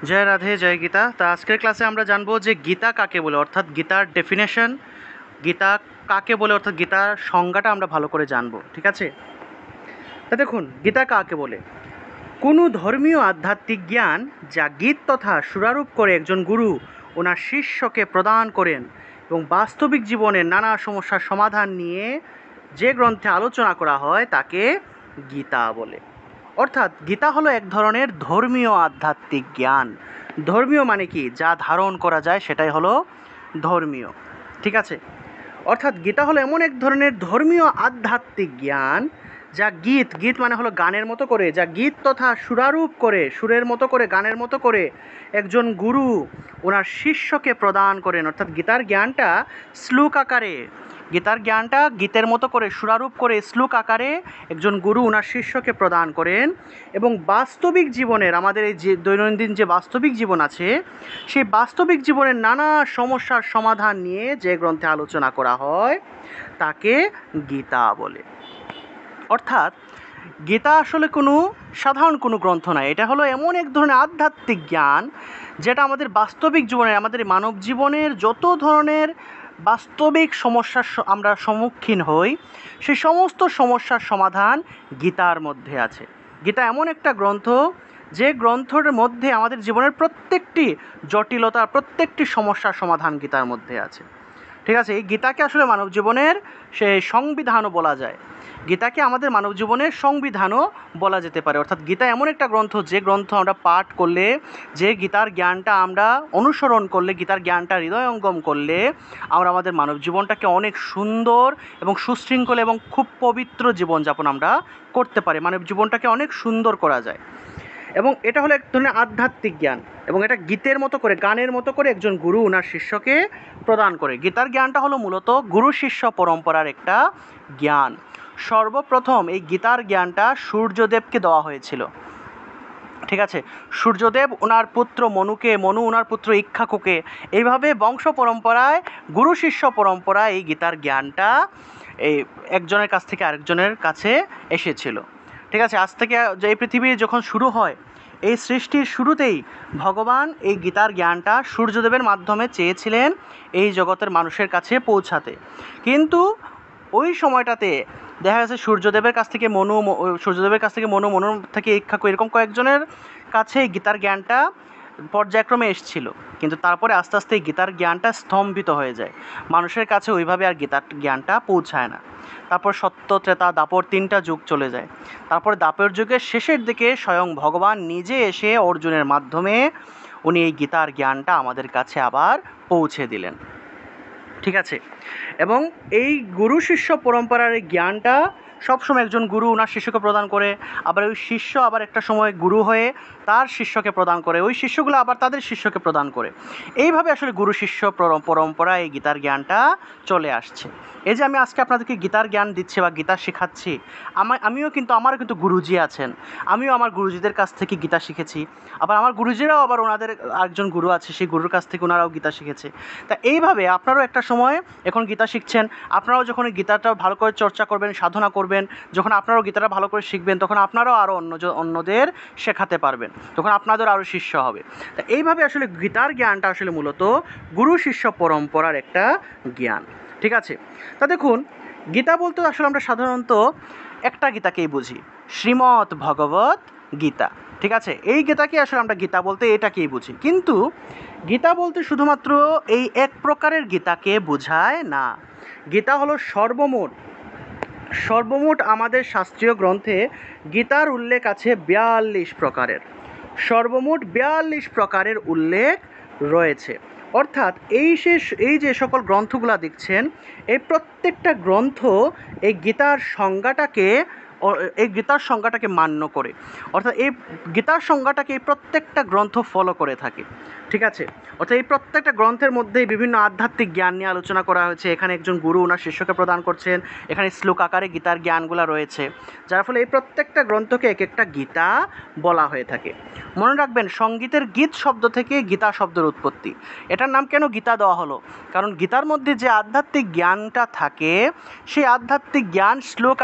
জয় রাধে, জয় গীতা। তা আজকের ক্লাসে আমরা জানবো যে গীতা কাকে বলে, অর্থাৎ গীতার ডেফিনেশন, গীতা কাকে বলে, অর্থাৎ গীতার সংজ্ঞাটা আমরা ভালো করে জানবো। ঠিক আছে, তা দেখুন, গীতা কাকে বলে। কোনো ধর্মীয় আধ্যাত্মিক জ্ঞান যা গীত তথা সুরারূপ করে একজন গুরু ওনার শিষ্যকে প্রদান করেন এবং বাস্তবিক জীবনের নানা সমস্যার সমাধান নিয়ে যে গ্রন্থে আলোচনা করা হয় তাকে গীতা বলে। অর্থাৎ গীতা হলো এক ধরনের ধর্মীয় আধ্যাত্মিক জ্ঞান। ধর্মীয় মানে কি? যা ধারণ করা যায় সেটাই হলো ধর্মীয়। ঠিক আছে, অর্থাৎ গীতা হলো এমন এক ধরনের ধর্মীয় আধ্যাত্মিক জ্ঞান যা গীত মানে হলো গানের মতো করে, যা গীত তথা সুরারূপ করে, সুরের মতো করে, গানের মতো করে একজন গুরু ওনার শিষ্যকে প্রদান করেন। অর্থাৎ গীতার জ্ঞানটা শ্লোক আকারে, গীতার জ্ঞানটা গীতের মতো করে সুরারূপ করে শ্লোক আকারে একজন গুরু ওনার শিষ্যকে প্রদান করেন এবং বাস্তবিক জীবনের, আমাদের এই যে দৈনন্দিন যে বাস্তবিক জীবন আছে, সেই বাস্তবিক জীবনের নানা সমস্যার সমাধান নিয়ে যে গ্রন্থে আলোচনা করা হয় তাকে গীতা বলে। অর্থাৎ গীতা আসলে কোনো সাধারণ কোনো গ্রন্থ নয়, এটা হলো এমন এক ধরনের আধ্যাত্মিক জ্ঞান যেটা আমাদের বাস্তবিক জীবনের, আমাদের মানব জীবনের যত ধরনের বাস্তবিক সমস্যার আমরা সম্মুখীন হই, সেই সমস্ত সমস্যার সমাধান গীতার মধ্যে আছে। গীতা এমন একটা গ্রন্থ যে গ্রন্থের মধ্যে আমাদের জীবনের প্রত্যেকটি জটিলতা, প্রত্যেকটি সমস্যার সমাধান গীতার মধ্যে আছে। ঠিক আছে, এই গীতাকে আসলে মানব জীবনের সে সংবিধানও বলা যায়। গীতাকে আমাদের মানব জীবনের সংবিধানও বলা যেতে পারে। অর্থাৎ গীতা এমন একটা গ্রন্থ যে গ্রন্থ আমরা পাঠ করলে, যে গীতার জ্ঞানটা আমরা অনুসরণ করলে, গীতার জ্ঞানটা হৃদয়ঙ্গম করলে আমরা আমাদের মানব জীবনটাকে অনেক সুন্দর এবং সুশৃঙ্খল এবং খুব পবিত্র জীবনযাপন আমরা করতে পারি। মানব জীবনটাকে অনেক সুন্দর করা যায় এবং এটা হলো এক ধরনের আধ্যাত্মিক জ্ঞান এবং এটা গীতের মতো করে, গানের মতো করে একজন গুরু ওনার শিষ্যকে প্রদান করে। গীতার জ্ঞানটা হলো মূলত গুরু শিষ্য পরম্পরার একটা জ্ঞান। সর্বপ্রথম এই গীতার জ্ঞানটা সূর্যদেবকে দেওয়া হয়েছিল। ঠিক আছে, সূর্যদেব ওনার পুত্র মনুকে, মনু ওনার পুত্র ইক্ষ্বাকুকে, এইভাবে বংশ পরম্পরায়, গুরু শিষ্য পরম্পরায় এই গীতার জ্ঞানটা এই একজনের কাছ থেকে আরেকজনের কাছে এসেছিল। ঠিক আছে, আজ থেকে যে এই পৃথিবী যখন শুরু হয়, এই সৃষ্টির শুরুতেই ভগবান এই গীতার জ্ঞানটা সূর্যদেবের মাধ্যমে চেয়েছিলেন এই জগতের মানুষের কাছে পৌঁছাতে। কিন্তু ওই সময়টাতে দেখা গেছে সূর্যদেবের কাছ থেকে মনু, মনুর থেকে ইক্ষ্বাকু, এরকম কয়েকজনের কাছে এই গীতার জ্ঞানটা পর্যায়ক্রমে এসেছিল। কিন্তু তারপরে আস্তে আস্তে এই গীতার জ্ঞানটা স্তম্ভিত হয়ে যায়, মানুষের কাছে ওইভাবে আর গীতার জ্ঞানটা পৌঁছায় না। তারপর সত্য, ত্রেতা, দাপর তিনটা যুগ চলে যায়। তারপরে দাপর যুগের শেষের দিকে স্বয়ং ভগবান নিজে এসে অর্জুনের মাধ্যমে উনি এই গীতার জ্ঞানটা আমাদের কাছে আবার পৌঁছে দিলেন। ঠিক আছে, এবং এই গুরু শিষ্য পরম্পরার এই জ্ঞানটা সবসময় একজন গুরু ওনার শিষ্যকে প্রদান করে, আবার ওই শিষ্য আবার একটা সময় গুরু হয়ে তার শিষ্যকে প্রদান করে, ওই শিষ্যগুলো আবার তাদের শিষ্যকে প্রদান করে। এইভাবে আসলে গুরু শিষ্য পরম্পরা এই গীতার জ্ঞানটা চলে আসছে। এই যে আমি আজকে আপনাদেরকে গীতার জ্ঞান দিচ্ছি বা গীতা শেখাচ্ছি, আমারও কিন্তু গুরুজি আছেন। আমিও আমার গুরুজিদের কাছ থেকে গীতা শিখেছি, আবার আমার গুরুজিরাও আবার ওনাদের আরেকজন গুরু আছে, সেই গুরুর কাছ থেকে ওনারাও গীতা শিখেছে। তা এইভাবে আপনারাও একটা সময় এখন গীতা শিখছেন, আপনারাও যখন গীতাটা ভালো করে চর্চা করবেন, সাধনা করবেন, যখন আপনারাও গীতাটা ভালো করে শিখবেন, তখন আপনারাও আরও অন্যদের শেখাতে পারবেন, তখন আপনাদের আরও শিষ্য হবে। তা এইভাবে আসলে গীতার জ্ঞানটা আসলে মূলত গুরু শিষ্য পরম্পরার একটা জ্ঞান। ঠিক আছে, তা দেখুন, গীতা বলতে আসলে আমরা সাধারণত একটা গীতাকেই বুঝি, শ্রীমদ্ ভগবত গীতা। ঠিক আছে, এই গীতাকে আসলে আমরা গীতা বলতে এটাকেই বুঝি। কিন্তু গীতা বলতে শুধুমাত্র এই এক প্রকারের গীতাকে বোঝায় না। গীতা হলো সর্বমোট আমাদের শাস্ত্রীয় গ্রন্থে গীতার উল্লেখ আছে 42 প্রকারের। সর্বমোট 42 প্রকারের উল্লেখ রয়েছে। অর্থাৎ এই যে সকল গ্রন্থগুলো দেখছেন, এই প্রত্যেকটা গ্রন্থ এই গীতার সংজ্ঞাটাকে মান্য করে, অর্থাৎ এই গীতার সংজ্ঞাটাকে এই প্রত্যেকটা গ্রন্থ ফলো করে থাকে। ঠিক আছে, অর্থাৎ এই প্রত্যেকটা গ্রন্থের মধ্যেই বিভিন্ন আধ্যাত্মিক জ্ঞান নিয়ে আলোচনা করা হয়েছে। এখানে একজন গুরু ওনার শিষ্যকে প্রদান করছেন, এখানে শ্লোক আকারে গীতার জ্ঞানগুলো রয়েছে, যার ফলে এই প্রত্যেকটা গ্রন্থকে এক একটা গীতা বলা হয়ে থাকে। মনে রাখবেন, সঙ্গীতের গীত শব্দ থেকে গীতা শব্দের উৎপত্তি। এটার নাম কেন গীতা দেওয়া হলো? কারণ গীতার মধ্যে যে আধ্যাত্মিক জ্ঞানটা থাকে, সেই আধ্যাত্মিক জ্ঞান শ্লোক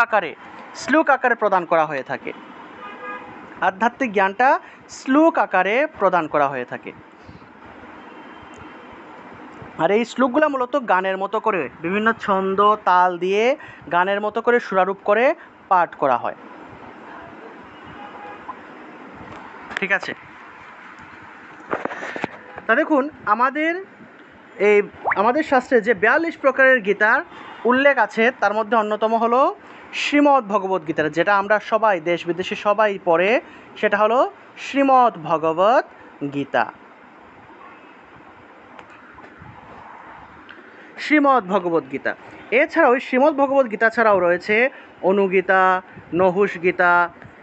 আকারে প্রদান করা হয়ে থাকে। আধ্যাত্মিক জ্ঞানটা শ্লোক আকারে প্রদান করা হয়ে থাকে। আর এই শ্লোকগুলো মূলত গানের মতো করে বিভিন্ন ছন্দ তাল দিয়ে গানের মতো করে সুরারূপ করে পাঠ করা হয়। ঠিক আছে, তা দেখুন আমাদের শাস্ত্রে যে 42 প্রকারের গীতার উল্লেখ আছে তার মধ্যে অন্যতম হলো শ্রীমদ্ ভগবদ্ গীতা, যেটা আমরা সবাই দেশ বিদেশে সবাই পড়ে, সেটা হলো শ্রীমদ্ ভগবদ্ গীতা। শ্রীমদ্ ভগবদ্ গীতা এছাড়াও শ্রীমদ্ ভগবদ্ গীতা ছাড়াও রয়েছে অনুগীতা, নহুষ গীতা,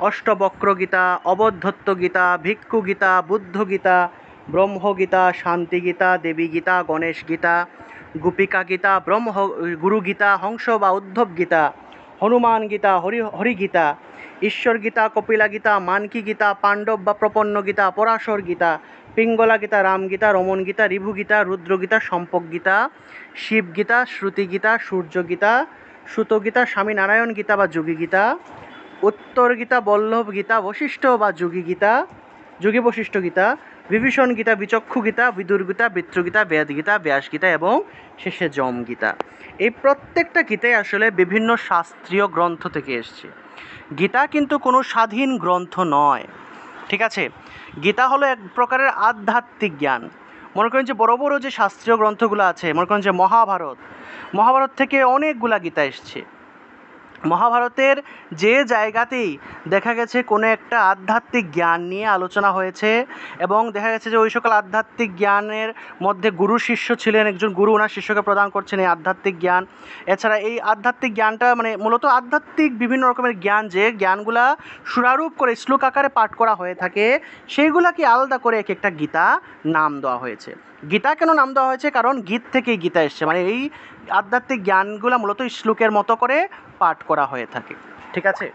অষ্টবক্র গীতা, অবদ্ধত্ত গীতা, ভিক্ষু গীতা, বুদ্ধ গীতা, ব্রহ্মগীতা, শান্তি গীতা, দেবী গীতা, গণেশ গীতা, গোপিকা গীতা, গুরু গীতা, হংস বা উদ্ধব গীতা, হনুমান গীতা, হরি গীতা, ঈশ্বর গীতা, কপিলা গীতা, মানকি গীতা, পাণ্ডব বা প্রপন্ন গীতা, পরাশর গীতা, পিঙ্গলা গীতা, রাম গীতা, রমণ গীতা, ঋভু গীতা, রুদ্র গীতা, সম্পক গীতা, শিব গীতা, শ্রুতি গীতা, সূর্য গীতা, সুত গীতা, স্বামীনারায়ণ গীতা বা যোগী গীতা, উত্তর গীতা, বল্লভ গীতা, বশিষ্ঠ বা যোগী গীতা, যোগী বশিষ্ঠ গীতা, বিভীষণ গীতা, বিচক্ষু গীতা, বিদুর গীতা, বৃত্র গীতা, বেদ গীতা, ব্যাস গীতা এবং শেষে যম গীতা। এই প্রত্যেকটা গীতাই আসলে বিভিন্ন শাস্ত্রীয় গ্রন্থ থেকে এসছে। গীতা কিন্তু কোনো স্বাধীন গ্রন্থ নয়। ঠিক আছে, গীতা হলো এক প্রকারের আধ্যাত্মিক জ্ঞান। মনে করেন যে বড় বড় যে শাস্ত্রীয় গ্রন্থগুলো আছে, মনে করেন যে মহাভারত থেকে অনেকগুলা গীতা এসছে। মহাভারতের যে জায়গাতেই দেখা গেছে কোনো একটা আধ্যাত্মিক জ্ঞান নিয়ে আলোচনা হয়েছে এবং দেখা গেছে যে ওই সকল আধ্যাত্মিক জ্ঞানের মধ্যে গুরু শিষ্য ছিলেন, একজন গুরু ওনার শিষ্যকে প্রদান করছেন এই আধ্যাত্মিক জ্ঞান। এছাড়া এই আধ্যাত্মিক জ্ঞানটা মানে মূলত আধ্যাত্মিক বিভিন্ন রকমের জ্ঞান, যে জ্ঞানগুলা সুরারূপ করে শ্লোক আকারে পাঠ করা হয়ে থাকে, সেইগুলাকে আলাদা করে এক একটা গীতা নাম দেওয়া হয়েছে। গীতা কেন নাম দেওয়া হয়েছে? কারণ গীত থেকেই গীতা এসছে, মানে এই আধ্যাত্মিক জ্ঞানগুলো মূলত শ্লোকের মতো করে পাঠ করা হয়ে থাকে। ঠিক আছে,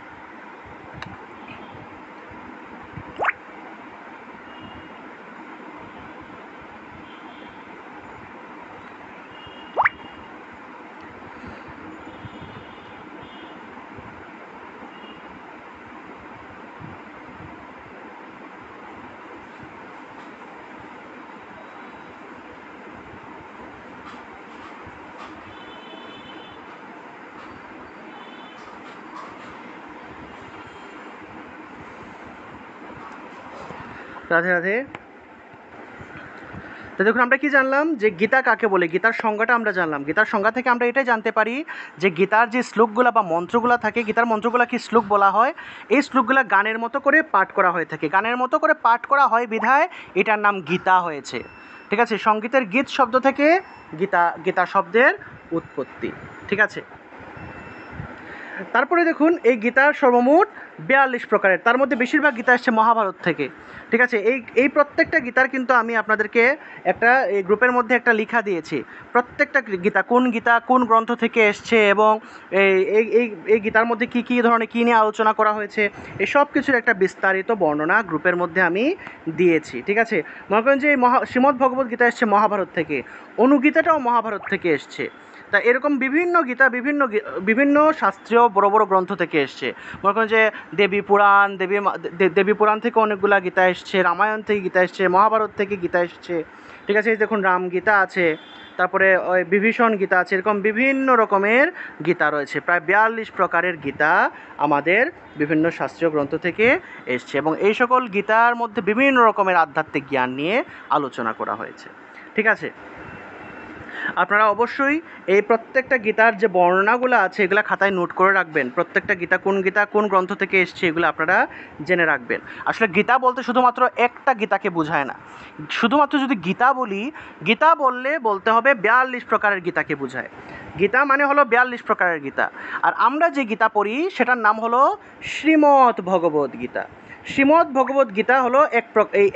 রাধে রাধে। তো দেখুন আমরা কি জানলাম যে গীতা কাকে বলে, গীতার সংজ্ঞাটা আমরা জানলাম। গীতার সংজ্ঞা থেকে আমরা এটাই জানতে পারি যে গীতার যে শ্লোকগুলো বা মন্ত্রগুলো থাকে, গীতার মন্ত্রগুলো কি শ্লোক বলা হয়, এই শ্লোকগুলো গানের মতো করে পাঠ করা হয়ে থাকে। গানের মতো করে পাঠ করা হয় বিধায় এটার নাম গীতা হয়েছে। ঠিক আছে, সঙ্গীতের গীত শব্দ থেকে গীতা শব্দের উৎপত্তি। ঠিক আছে, তারপরে দেখুন এই গীতার সর্বমোট 42 প্রকারের, তার মধ্যে বেশিরভাগ গীতা এসছে মহাভারত থেকে। ঠিক আছে, এই প্রত্যেকটা গীতার কিন্তু আমি আপনাদেরকে একটা এই গ্রুপের মধ্যে একটা লেখা দিয়েছি, প্রত্যেকটা গীতা কোন গ্রন্থ থেকে এসছে এবং এই গীতার মধ্যে কী ধরনের কী নিয়ে আলোচনা করা হয়েছে, এই সব কিছুর একটা বিস্তারিত বর্ণনা গ্রুপের মধ্যে আমি দিয়েছি। ঠিক আছে, মনে করেন যে এই শ্রীমদ্ ভগবদ্ গীতা এসছে মহাভারত থেকে, অনুগীতাটাও মহাভারত থেকে এসছে। তা এরকম বিভিন্ন গীতা বিভিন্ন শাস্ত্রীয় বড় বড় গ্রন্থ থেকে এসছে। মনে করেন যে দেবী পুরাণ থেকে অনেকগুলা গীতা এসছে, রামায়ণ থেকে গীতা এসছে, মহাভারত থেকে গীতা এসছে। ঠিক আছে, এই দেখুন রাম গীতা আছে, তারপরে ওই বিভীষণ গীতা আছে, এরকম বিভিন্ন রকমের গীতা রয়েছে। প্রায় 42 প্রকারের গীতা আমাদের বিভিন্ন শাস্ত্রীয় গ্রন্থ থেকে এসছে এবং এই সকল গীতার মধ্যে বিভিন্ন রকমের আধ্যাত্মিক জ্ঞান নিয়ে আলোচনা করা হয়েছে। ঠিক আছে, আপনারা অবশ্যই এই প্রত্যেকটা গীতার যে বর্ণনাগুলো আছে এগুলো খাতায় নোট করে রাখবেন। প্রত্যেকটা গীতা কোন গ্রন্থ থেকে এসছে এগুলো আপনারা জেনে রাখবেন। আসলে গীতা বলতে শুধুমাত্র একটা গীতাকে বোঝায় না। শুধুমাত্র যদি গীতা বলতে হবে 42 প্রকারের গীতাকে বোঝায়। গীতা মানে হলো 42 প্রকারের গীতা। আর আমরা যে গীতা পড়ি সেটার নাম হলো শ্রীমদ্ ভগবদ্ গীতা। শ্রীমদ্ ভগবদ্ গীতা হলো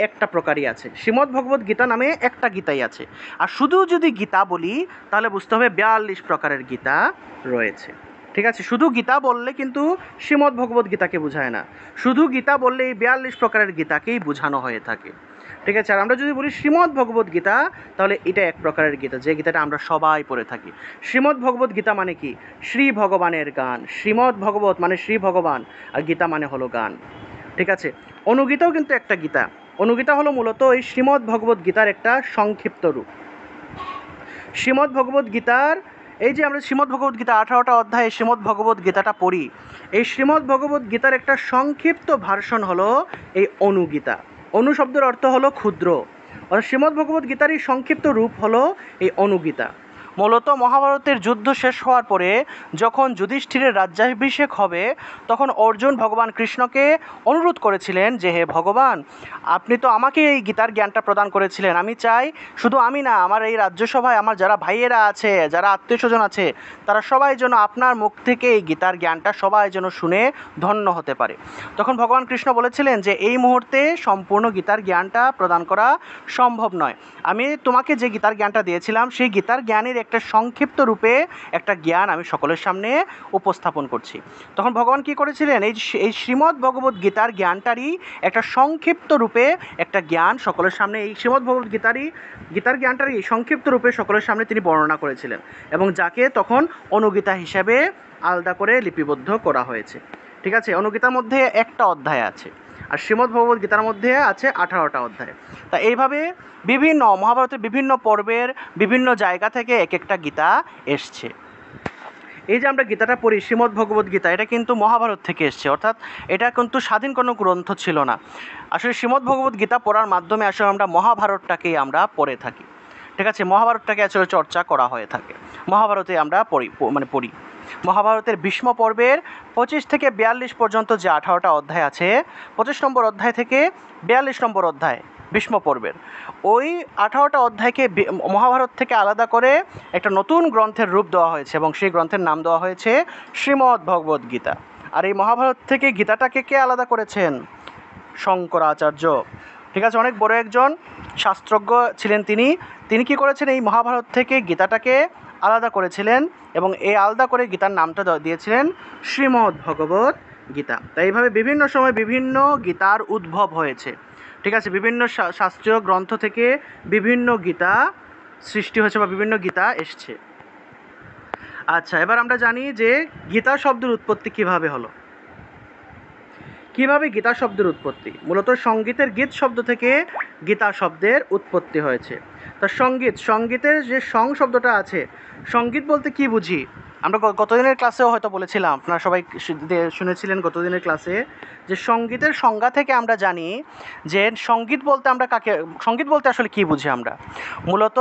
একটা প্রকারই আছে। শ্রীমদ্ ভগবদ্ গীতা নামে একটা গীতাই আছে। আর শুধু যদি গীতা বলি তাহলে বুঝতে হবে 42 প্রকারের গীতা রয়েছে। ঠিক আছে, শুধু গীতা বললে কিন্তু শ্রীমদ্ ভগবদ্ গীতাকে বোঝায় না। শুধু গীতা বললে এই 42 প্রকারের গীতাকেই বোঝানো হয়ে থাকে। ঠিক আছে, আর আমরা যদি বলি শ্রীমদ্ ভগবদ্ গীতা তাহলে এটা এক প্রকারের গীতা, যে গীতাটা আমরা সবাই পড়ে থাকি। শ্রীমদ্ ভগবদ্ গীতা মানে কি? শ্রী ভগবানের গান। শ্রীমদ্ ভগবত মানে শ্রী ভগবান, আর গীতা মানে হলো গান। ঠিক আছে। অনুগীতাও কিন্তু একটা গীতা। অনুগীতা হলো মূলত এই শ্রীমদ্ ভগবদ্ গীতার একটা সংক্ষিপ্ত রূপ। শ্রীমদ্ ভগবদ্ গীতার এই যে আমরা শ্রীমদ্ ভগবদ্ গীতা 18টা অধ্যায়ে শ্রীমদ্ ভগবদ্ গীতাটা পড়ি, এই শ্রীমদ্ ভগবদ্ গীতার একটা সংক্ষিপ্ত ভার্সন হলো এই অনুগীতা। অনু শব্দের অর্থ হলো ক্ষুদ্র, আর শ্রীমদ্ ভগবদ্ গীতারই সংক্ষিপ্ত রূপ হলো এই অনুগীতা। মূলত মহাভারতের যুদ্ধ শেষ হওয়ার পরে যখন যুধিষ্ঠিরের রাজ্যাভিষেক হবে, তখন অর্জুন ভগবান কৃষ্ণকে অনুরোধ করেছিলেন যে হে ভগবান, আপনি তো আমাকে এই গীতার জ্ঞানটা প্রদান করেছিলেন, আমি চাই শুধু আমি না, আমার এই রাজ্যসভায় আমার যারা ভাইয়েরা আছে, যারা আত্মীয় স্বজন আছে, তারা সবাই যেন আপনার মুখ থেকে এই গীতার জ্ঞানটা সবাই যেন শুনে ধন্য হতে পারে। তখন ভগবান কৃষ্ণ বলেছিলেন যে এই মুহূর্তে সম্পূর্ণ গীতার জ্ঞানটা প্রদান করা সম্ভব নয়। আমি তোমাকে যে গীতার জ্ঞানটা দিয়েছিলাম সেই গীতার জ্ঞানের একটা সংক্ষিপ্ত রূপে একটা জ্ঞান আমি সকলের সামনে উপস্থাপন করছি। তখন ভগবান কি করেছিলেন, এই শ্রীমদ্ ভগবদ্ গীতার জ্ঞানটারই একটা সংক্ষিপ্ত রূপে একটা জ্ঞান সকলের সামনে, এই শ্রীমদ্ ভগবদ্ গীতার জ্ঞানটারই সংক্ষিপ্ত রূপে সকলের সামনে তিনি বর্ণনা করেছিলেন, এবং যাকে তখন অনুগীতা হিসেবে আলাদা করে লিপিবদ্ধ করা হয়েছে। ঠিক আছে। অনুগীতার মধ্যে একটা অধ্যায় আছে, আর শ্রীমদ্ ভগবদ্ গীতার মধ্যে আছে 18টা অধ্যায়। তা এইভাবে বিভিন্ন মহাভারতের বিভিন্ন পর্বের বিভিন্ন জায়গা থেকে এক একটা গীতা এসছে। এই যে আমরা গীতাটা পড়ি শ্রীমদ্ ভগবদ্ গীতা, এটা কিন্তু মহাভারত থেকে এসছে, অর্থাৎ এটা কিন্তু স্বাধীন কোনো গ্রন্থ ছিল না। আসলে শ্রীমদ্ ভগবদ্ গীতা পড়ার মাধ্যমে আসলে আমরা মহাভারতটাকেই আমরা পড়ে থাকি। ঠিক আছে। মহাভারতটাকে আসলে চর্চা করা হয়ে থাকে, মহাভারতে আমরা পড়ি। মহাভারতের ভীষ্ম পর্বের 25 থেকে 42 পর্যন্ত যে 18টা অধ্যায় আছে, 25 নম্বর অধ্যায় থেকে 42 নম্বর অধ্যায় ভীষ্ম পর্বের, ওই 18টা অধ্যায়কে মহাভারত থেকে আলাদা করে একটা নতুন গ্রন্থের রূপ দেওয়া হয়েছে, এবং সেই গ্রন্থের নাম দেওয়া হয়েছে শ্রীমদ্ ভগবদ্ গীতা। আর এই মহাভারত থেকে গীতাটাকে কে আলাদা করেছেন? শঙ্করাচার্য। ঠিক আছে। অনেক বড় একজন শাস্ত্রজ্ঞ ছিলেন তিনি কি করেছেন, এই মহাভারত থেকে গীতাটাকে আলাদা করেছিলেন, এবং এই আলাদা করে গীতার নামটা দিয়েছিলেন শ্রীমদ্ ভগবদ্ গীতা। তাই এইভাবে বিভিন্ন সময় বিভিন্ন গীতার উদ্ভব হয়েছে। ঠিক আছে। বিভিন্ন শাস্ত্রীয় গ্রন্থ থেকে বিভিন্ন গীতা সৃষ্টি হয়েছে বা বিভিন্ন গীতা এসছে। আচ্ছা, এবার আমরা জানি যে গীতা শব্দের উৎপত্তি কিভাবে হলো। কিভাবে গীতা শব্দের উৎপত্তি? মূলত সঙ্গীতের গীত শব্দ থেকে গীতা শব্দের উৎপত্তি হয়েছে। তা সঙ্গীতের যে সং শব্দটা আছে, সঙ্গীত বলতে কি বুঝি? আমরা গতদিনের ক্লাসেও হয়তো বলেছিলাম, আপনারা সবাই শুনেছিলেন গতদিনের ক্লাসে, যে সঙ্গীতের সংজ্ঞা থেকে আমরা জানি যে সঙ্গীত বলতে আসলে কি বুঝি আমরা? মূলত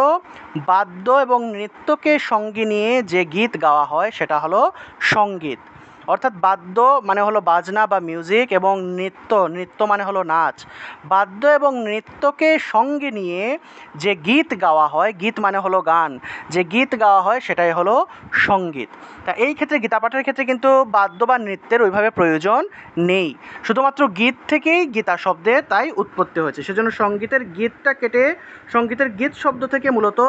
বাদ্য এবং নৃত্যকে সঙ্গী নিয়ে যে গীত গাওয়া হয় সেটা হলো সঙ্গীত। অর্থাৎ বাদ্য মানে হলো বাজনা বা মিউজিক, এবং নৃত্য মানে হলো নাচ। বাদ্য এবং নৃত্যকে সঙ্গে নিয়ে যে গীত গাওয়া হয়, গীত মানে হলো গান, যে গীত গাওয়া হয় সেটাই হলো সঙ্গীত। তা এই ক্ষেত্রে গীতা পাঠের ক্ষেত্রে কিন্তু বাদ্য বা নৃত্যের ওইভাবে প্রয়োজন নেই, শুধুমাত্র গীত থেকেই গীতা শব্দের তাই উৎপত্তি হয়েছে। সেজন্য সঙ্গীতের গীতটা কেটে সঙ্গীতের গীত শব্দ থেকে মূলত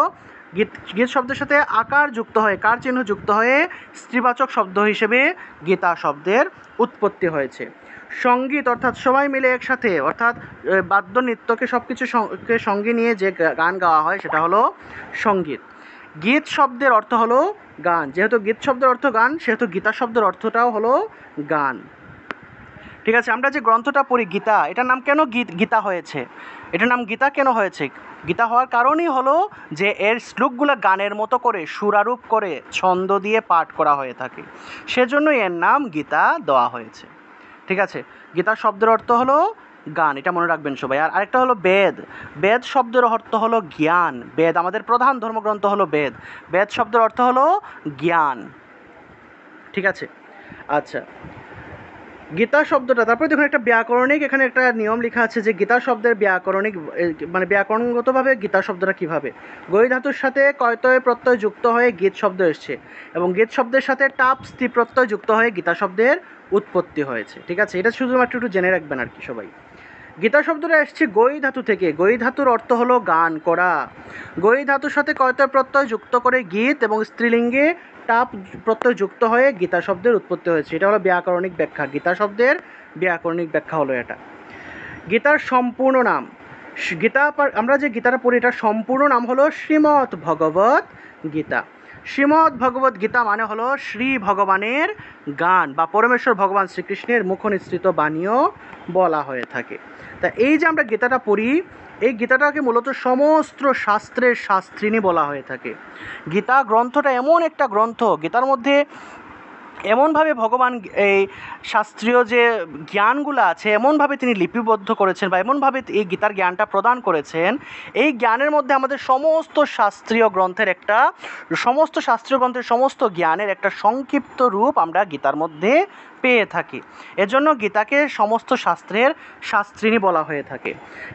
গীত শব্দের সাথে আকার যুক্ত হয়ে, কার চিহ্ন যুক্ত হয়ে স্ত্রীবাচক শব্দ হিসেবে গীতা শব্দের উৎপত্তি হয়েছে। সঙ্গীত অর্থাৎ সবাই মিলে একসাথে, অর্থাৎ বাদ্য নৃত্যকে সব কিছুকে সঙ্গে নিয়ে যে গান গাওয়া হয় সেটা হলো সঙ্গীত। গীত শব্দের অর্থ হলো গান, যেহেতু গীত শব্দের অর্থ গান, সেহেতু গীতা শব্দের অর্থটাও হলো গান। ঠিক আছে। আমরা যে গ্রন্থটা পড়ি গীতা, এটার নাম কেন গীতা হয়েছে? এটার নাম গীতা কেন হয়েছে? গীতা হওয়ার কারণই হলো যে এর শ্লোকগুলো গানের মতো করে সুরারূপ করে ছন্দ দিয়ে পাঠ করা হয়ে থাকে, সেজন্যই এর নাম গীতা দেওয়া হয়েছে। ঠিক আছে। গীতা শব্দের অর্থ হলো গান, এটা মনে রাখবেন সবাই। আর আরেকটা হলো বেদ। বেদ শব্দের অর্থ হলো জ্ঞান। বেদ, আমাদের প্রধান ধর্মগ্রন্থ হলো বেদ। বেদ শব্দের অর্থ হলো জ্ঞান। ঠিক আছে। আচ্ছা, গীতা শব্দটা, তারপরে দেখুন একটা ব্যাকরণিক এখানে একটা নিয়ম লেখা আছে যে গীতা শব্দের ব্যাকরণিক মানে ব্যাকরণগতভাবে গীতা শব্দটা কীভাবে, গই ধাতুর সাথে কয়তয় প্রত্যয় যুক্ত হয়ে গীত শব্দ এসছে, এবং গীত শব্দের সাথে টাপ স্ত্রী প্রত্যয় যুক্ত হয়ে গীতা শব্দের উৎপত্তি হয়েছে। ঠিক আছে। এটা শুধুমাত্র একটু জেনে রাখবেন আর কি সবাই। গীতা শব্দটা এসছে গই ধাতু থেকে। গই ধাতুর অর্থ হলো গান করা। গই ধাতুর সাথে কয়তয় প্রত্যয় যুক্ত করে গীত, এবং স্ত্রীলিঙ্গে টাপ প্রত্যয় যুক্ত হয়ে গীতা শব্দের উৎপত্তি হয়েছে। এটা হলো ব্যাকরণিক ব্যাখ্যা। গীতা শব্দের ব্যাকরণিক ব্যাখ্যা হলো এটা। গীতার সম্পূর্ণ নাম, আমরা যে গীতাটা পড়ি এটার সম্পূর্ণ নাম হলো শ্রীমদ্ ভগবদ্ গীতা। শ্রীমদ্ ভগবদ্ গীতা মানে হলো শ্রী ভগবানের গান বা পরমেশ্বর ভগবান শ্রীকৃষ্ণের মুখনিসৃত বাণীও বলা হয়ে থাকে। তা এই যে আমরা গীতাটা পড়ি, এই গীতাটাকে মূলত সমস্ত শাস্ত্রের শাস্ত্রিনী বলা হয়ে থাকে। গীতা গ্রন্থটা এমন একটা গ্রন্থ, গীতার মধ্যে এমনভাবে ভগবান এই শাস্ত্রীয় যে জ্ঞানগুলো আছে এমনভাবে তিনি লিপিবদ্ধ করেছেন বা এমনভাবে এই গীতার জ্ঞানটা প্রদান করেছেন, এই জ্ঞানের মধ্যে আমাদের সমস্ত শাস্ত্রীয় গ্রন্থের সমস্ত জ্ঞানের একটা সংক্ষিপ্ত রূপ আমরা গীতার মধ্যে পেয়ে থাকি। এজন্য গীতাকে সমস্ত শাস্ত্রের শাস্ত্রিনী বলা হয়ে থাকে।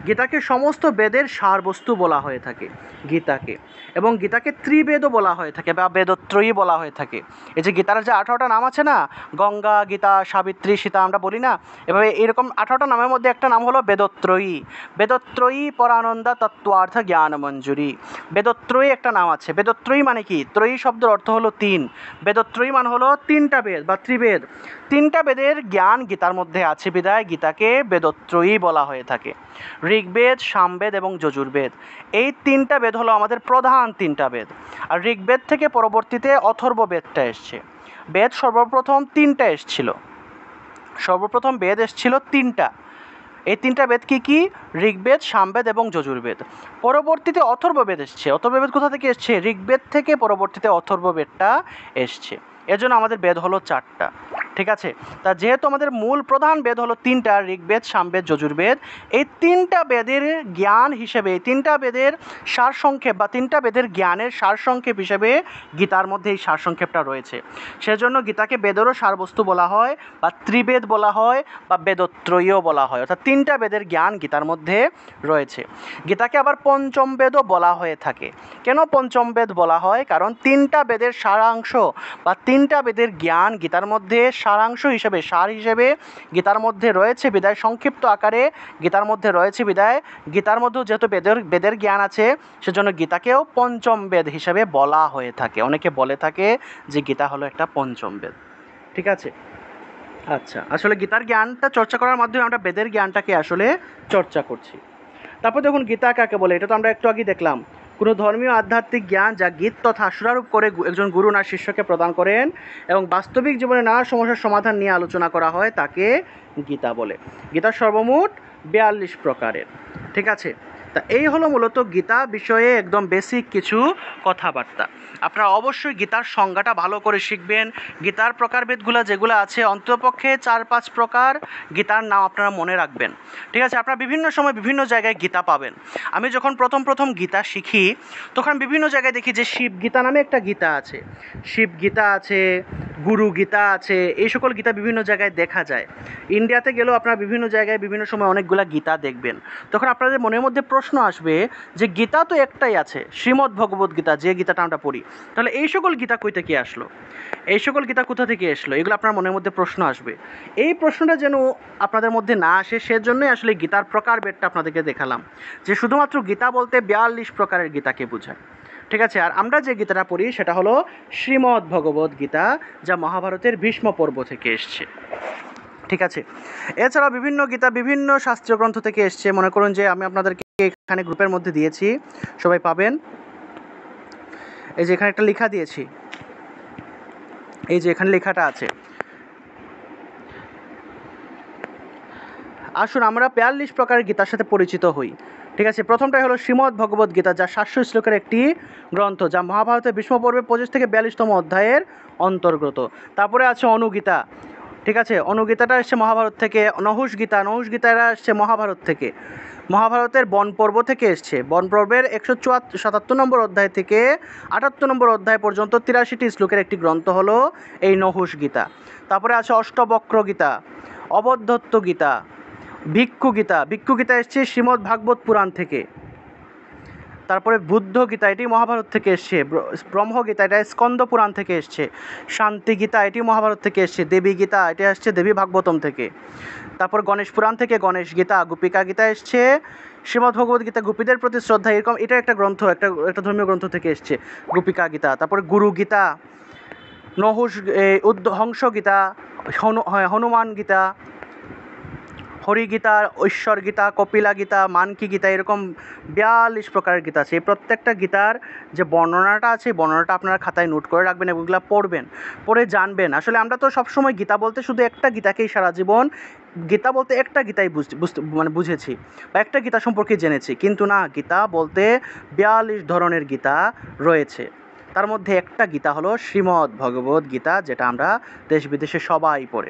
গীতাকে সমস্ত বেদের সারবস্তু বলা হয়ে থাকে গীতাকে, এবং গীতাকে ত্রিবেদও বলা হয়ে থাকে বা বেদত্রয়ী বলা হয়ে থাকে। এই যে গীতার যে 18টা নাম আছে না, গঙ্গা, গীতা, সাবিত্রী, সীতা আমরা বলি না, এভাবে এরকম 18টা নামের মধ্যে একটা নাম হলো বেদত্রয়ী। বেদত্রয়ী পরানন্দা তত্ত্বার্থ জ্ঞান মঞ্জুরি, বেদত্রয়ী একটা নাম আছে। বেদত্রয়ী মানে কি? ত্রয়ী শব্দের অর্থ হলো তিন, বেদত্রয়ী মানে হলো তিনটা বেদ বা ত্রিবেদ। তিনটা বেদের জ্ঞান গীতার মধ্যে আছে বিধায় গীতাকে বেদত্রয়ী বলা হয়ে থাকে। ঋগ্বেদ, সামবেদ এবং যজুর্বেদ, এই তিনটা বেদ হলো আমাদের প্রধান তিনটা বেদ। আর ঋগ্বেদ থেকে পরবর্তীতে অথর্ববেদটা এসছে। বেদ সর্বপ্রথম তিনটা এসছিল, সর্বপ্রথম বেদ এসছিল তিনটা। এই তিনটা বেদ কি কি? ঋগ্বেদ, সামবেদ এবং যজুর্বেদ। পরবর্তীতে অথর্ববেদ এসছে। অথর্ববেদ কোথা থেকে এসছে? ঋগ্বেদ থেকে পরবর্তীতে অথর্ববেদটা এসছে। এজন্য আমাদের বেদ হলো 4টা। ঠিক আছে, তা যেহেতু আমাদের মূল প্রধান বেদ হলো 3টা, ঋগ্বেদ, সামবেদ, যজুর্বেদ, এই 3টা বেদের জ্ঞান হিসেবে, 3টা বেদের সারসংক্ষেপ বা 3টা বেদের জ্ঞানের সারসংক্ষেপ হিসেবে গীতার মধ্যে এই সারসংক্ষেপটা রয়েছে। সেজন্য গীতাকে বেদেরও সারবস্তু বলা হয় বা ত্রিবেদ বলা হয় বা বেদত্রয়ীও বলা হয়, অর্থাৎ 3টা বেদের জ্ঞান গীতার মধ্যে রয়েছে। গীতাকে আবার পঞ্চম বেদও বলা হয়ে থাকে। কেন পঞ্চম বেদ বলা হয়? কারণ 3টা বেদের সারাংশ বা 3টা বেদের জ্ঞান গীতার মধ্যে সারাংশ হিসেবে, সার হিসেবে গীতার মধ্যে রয়েছে বিদায়, সংক্ষিপ্ত আকারে গীতার মধ্যে রয়েছে বিদায়, গীতার মধ্যেও যেহেতু বেদের জ্ঞান আছে, সেজন্য গীতাকেও পঞ্চম বেদ হিসেবে বলা হয়ে থাকে। অনেকে বলে থাকে যে গীতা হলো একটা পঞ্চম বেদ। ঠিক আছে, আচ্ছা, আসলে গীতার জ্ঞানটা চর্চা করার মাধ্যমে আমরা বেদের জ্ঞানটাকে আসলে চর্চা করছি। তারপর দেখুন গীতা কাকে বলে, এটা তো আমরা একটু আগে দেখলাম। কোনো ধর্মীয় আধ্যাত্মিক জ্ঞান যা গীত তথা আশুরারূপ করে একজন গুরু না শিষ্যকে প্রদান করেন এবং বাস্তবিক জীবনে নানা সমস্যার সমাধান নিয়ে আলোচনা করা হয়, তাকে গীতা বলে। গীতা সর্বমোট 42 প্রকারের। ঠিক আছে, তা এই হলো মূলত গীতা বিষয়ে একদম বেসিক কিছু কথাবার্তা। আপনারা অবশ্যই গীতার সংজ্ঞাটা ভালো করে শিখবেন। গীতার প্রকারভেদগুলো যেগুলো আছে, অন্ততপক্ষে 4-5 প্রকার গীতার নাম আপনারা মনে রাখবেন। ঠিক আছে, আপনারা বিভিন্ন সময় বিভিন্ন জায়গায় গীতা পাবেন। আমি যখন প্রথম গীতা শিখি, তখন বিভিন্ন জায়গায় দেখি যে শিব গীতা নামে একটা গীতা আছে, শিব গীতা আছে, গুরু গীতা আছে, এই সকল গীতা বিভিন্ন জায়গায় দেখা যায়। ইন্ডিয়াতে গেলেও আপনারা বিভিন্ন জায়গায় বিভিন্ন সময় অনেকগুলা গীতা দেখবেন। তখন আপনাদের মনের মধ্যে প্রশ্ন আসবে যে গীতা তো একটাই আছে, শ্রীমদ্ ভগবদ্ গীতা, যে গীতাটা আমরা পড়ি, তাহলে এই সকল গীতা কই থেকে আসলো, এই সকল গীতা কোথা থেকে আসলো, এগুলো আপনার মনের মধ্যে প্রশ্ন আসবে। এই প্রশ্নটা যেন আপনাদের মধ্যে না আসে, সেজন্যই আসলে গীতার প্রকারভেদটা আপনাদেরকে দেখালাম, যে শুধুমাত্র গীতা বলতে 42 প্রকারের গীতাকে বোঝায়। ঠিক আছে, আর আমরা যে গীতাটা পড়ি সেটা হলো শ্রীমদ্ ভগবদ্ গীতা, যা মহাভারতের ভীষ্ম পর্ব থেকে এসছে। ঠিক আছে, এছাড়াও বিভিন্ন গীতা বিভিন্ন শাস্ত্রীয় গ্রন্থ থেকে এসছে। মনে করুন যে আমি আপনাদেরকে এখানে গ্রুপের মধ্যে দিয়েছি, সবাই পাবেন। এই যে এখানে একটা লেখা দিয়েছি, এই যে এখানে লেখাটা আছে। আসুন আমরা 42 প্রকারের গীতার সাথে পরিচিত হই। ঠিক আছে, প্রথমটাই হলো শ্রীমদ্ ভগবদ্ গীতা, যা 700 শ্লোকের একটি গ্রন্থ, যা মহাভারতের ভীষ্ম পর্বে 25 থেকে 42তম অধ্যায়ের অন্তর্গত। তারপরে আছে অনুগীতা। ঠিক আছে, অনুগীতাটা এসছে মহাভারত থেকে। নহুষ গীতা, নহুষ গীতাটা এসছে মহাভারত থেকে, মহাভারতের বন পর্ব থেকে এসছে। বন পর্বের 177 নম্বর অধ্যায় থেকে 78 নম্বর অধ্যায় পর্যন্ত 83টি শ্লোকের একটি গ্রন্থ হলো এই নহুষ গীতা। তারপরে আছে অষ্টবক্র গীতা, অবদ্ধত্ত গীতা, ভিক্ষু গীতা। ভিক্ষু গীতা এসছে শ্রীমদ্ ভাগবত পুরাণ থেকে। তারপরে বুদ্ধ গীতা, এটি মহাভারত থেকে এসছে। ব্রহ্মগীতা, এটা স্কন্দ পুরাণ থেকে এসছে। শান্তি গীতা, এটি মহাভারত থেকে এসছে। দেবী গীতা, এটি আসছে দেবী ভাগবতম থেকে। তারপর গণেশ পুরাণ থেকে গণেশ গীতা। গোপিকা গীতা এসছে শ্রীমদ্ ভগবদ্ গীতা, গোপীদের প্রতি শ্রদ্ধা, এরকম এটা একটা গ্রন্থ, একটা ধর্মীয় গ্রন্থ থেকে এসছে গোপিকা গীতা। তারপরে গুরু গীতা, নহুষ হংস গীতা, হনুমান গীতা, হরিগীতা, ঐশ্বর গীতা, কপিলা গীতা, মানকি গীতা, এরকম 42 প্রকারের গীতা আছে। এই প্রত্যেকটা গীতার যে বর্ণনাটা আছে, এই বর্ণনাটা আপনারা খাতায় নোট করে রাখবেন এবং এগুলো পড়বেন, পড়ে জানবেন। আসলে আমরা তো সবসময় গীতা বলতে শুধু একটা গীতাকেই সারা জীবন, গীতা বলতে একটা গীতাই বুঝতে মানে বুঝেছি বা একটা গীতা সম্পর্কে জেনেছি, কিন্তু না, গীতা বলতে 42 ধরনের গীতা রয়েছে। তার মধ্যে একটা গীতা হলো শ্রীমদ্ ভগবদ গীতা, যেটা আমরা দেশ বিদেশে সবাই পড়ে।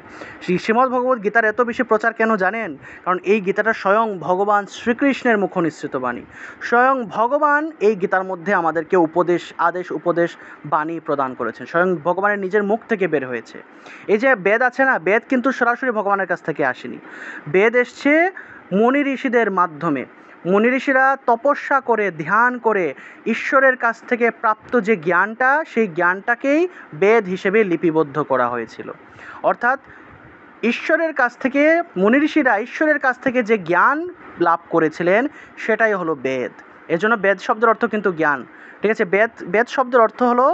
শ্রীমদ্ ভগবদ গীতার এত বেশি প্রচার কেন জানেন? কারণ এই গীতাটা স্বয়ং ভগবান শ্রীকৃষ্ণের মুখ নিঃসৃত বাণী। স্বয়ং ভগবান এই গীতার মধ্যে আমাদেরকে আদেশ উপদেশ বাণী প্রদান করেছেন, স্বয়ং ভগবানের নিজের মুখ থেকে বের হয়েছে। এই যে বেদ আছে না, বেদ কিন্তু সরাসরি ভগবানের কাছ থেকে আসেনি। বেদ এসছে মুনি ঋষিদের মাধ্যমে। মুনি ঋষিরা তপস্যা করে, ধ্যান করে ঈশ্বরের কাছ থেকে প্রাপ্ত যে জ্ঞানটা, সেই জ্ঞানটাকেই বেদ হিসেবে লিপিবদ্ধ করা হয়েছিল। অর্থাৎ ঈশ্বরের কাছ থেকে, মুনি ঋষিরা ঈশ্বরের কাছ থেকে যে জ্ঞান লাভ করেছিলেন, সেটাই হলো বেদ। এজন্য বেদ শব্দের অর্থ কিন্তু জ্ঞান, ঠিক আছে? বেদ শব্দের অর্থ হলো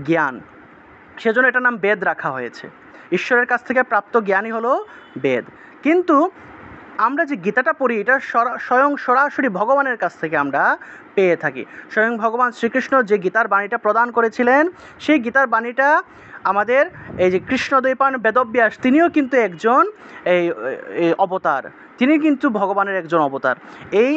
জ্ঞান, সেজন্য এটার নাম বেদ রাখা হয়েছে। ঈশ্বরের কাছ থেকে প্রাপ্ত জ্ঞানই হলো বেদ। কিন্তু আমরা যে গীতাটা পড়ি, এটা স্বয়ং সরাসরি ভগবানের কাছ থেকে আমরা পেয়ে থাকি। স্বয়ং ভগবান শ্রীকৃষ্ণ যে গীতার বাণীটা প্রদান করেছিলেন, সেই গীতার বাণীটা আমাদের এই যে কৃষ্ণদ্বৈপায়ন বেদব্যাস, তিনিও কিন্তু একজন এই অবতার, তিনি কিন্তু ভগবানের একজন অবতার। এই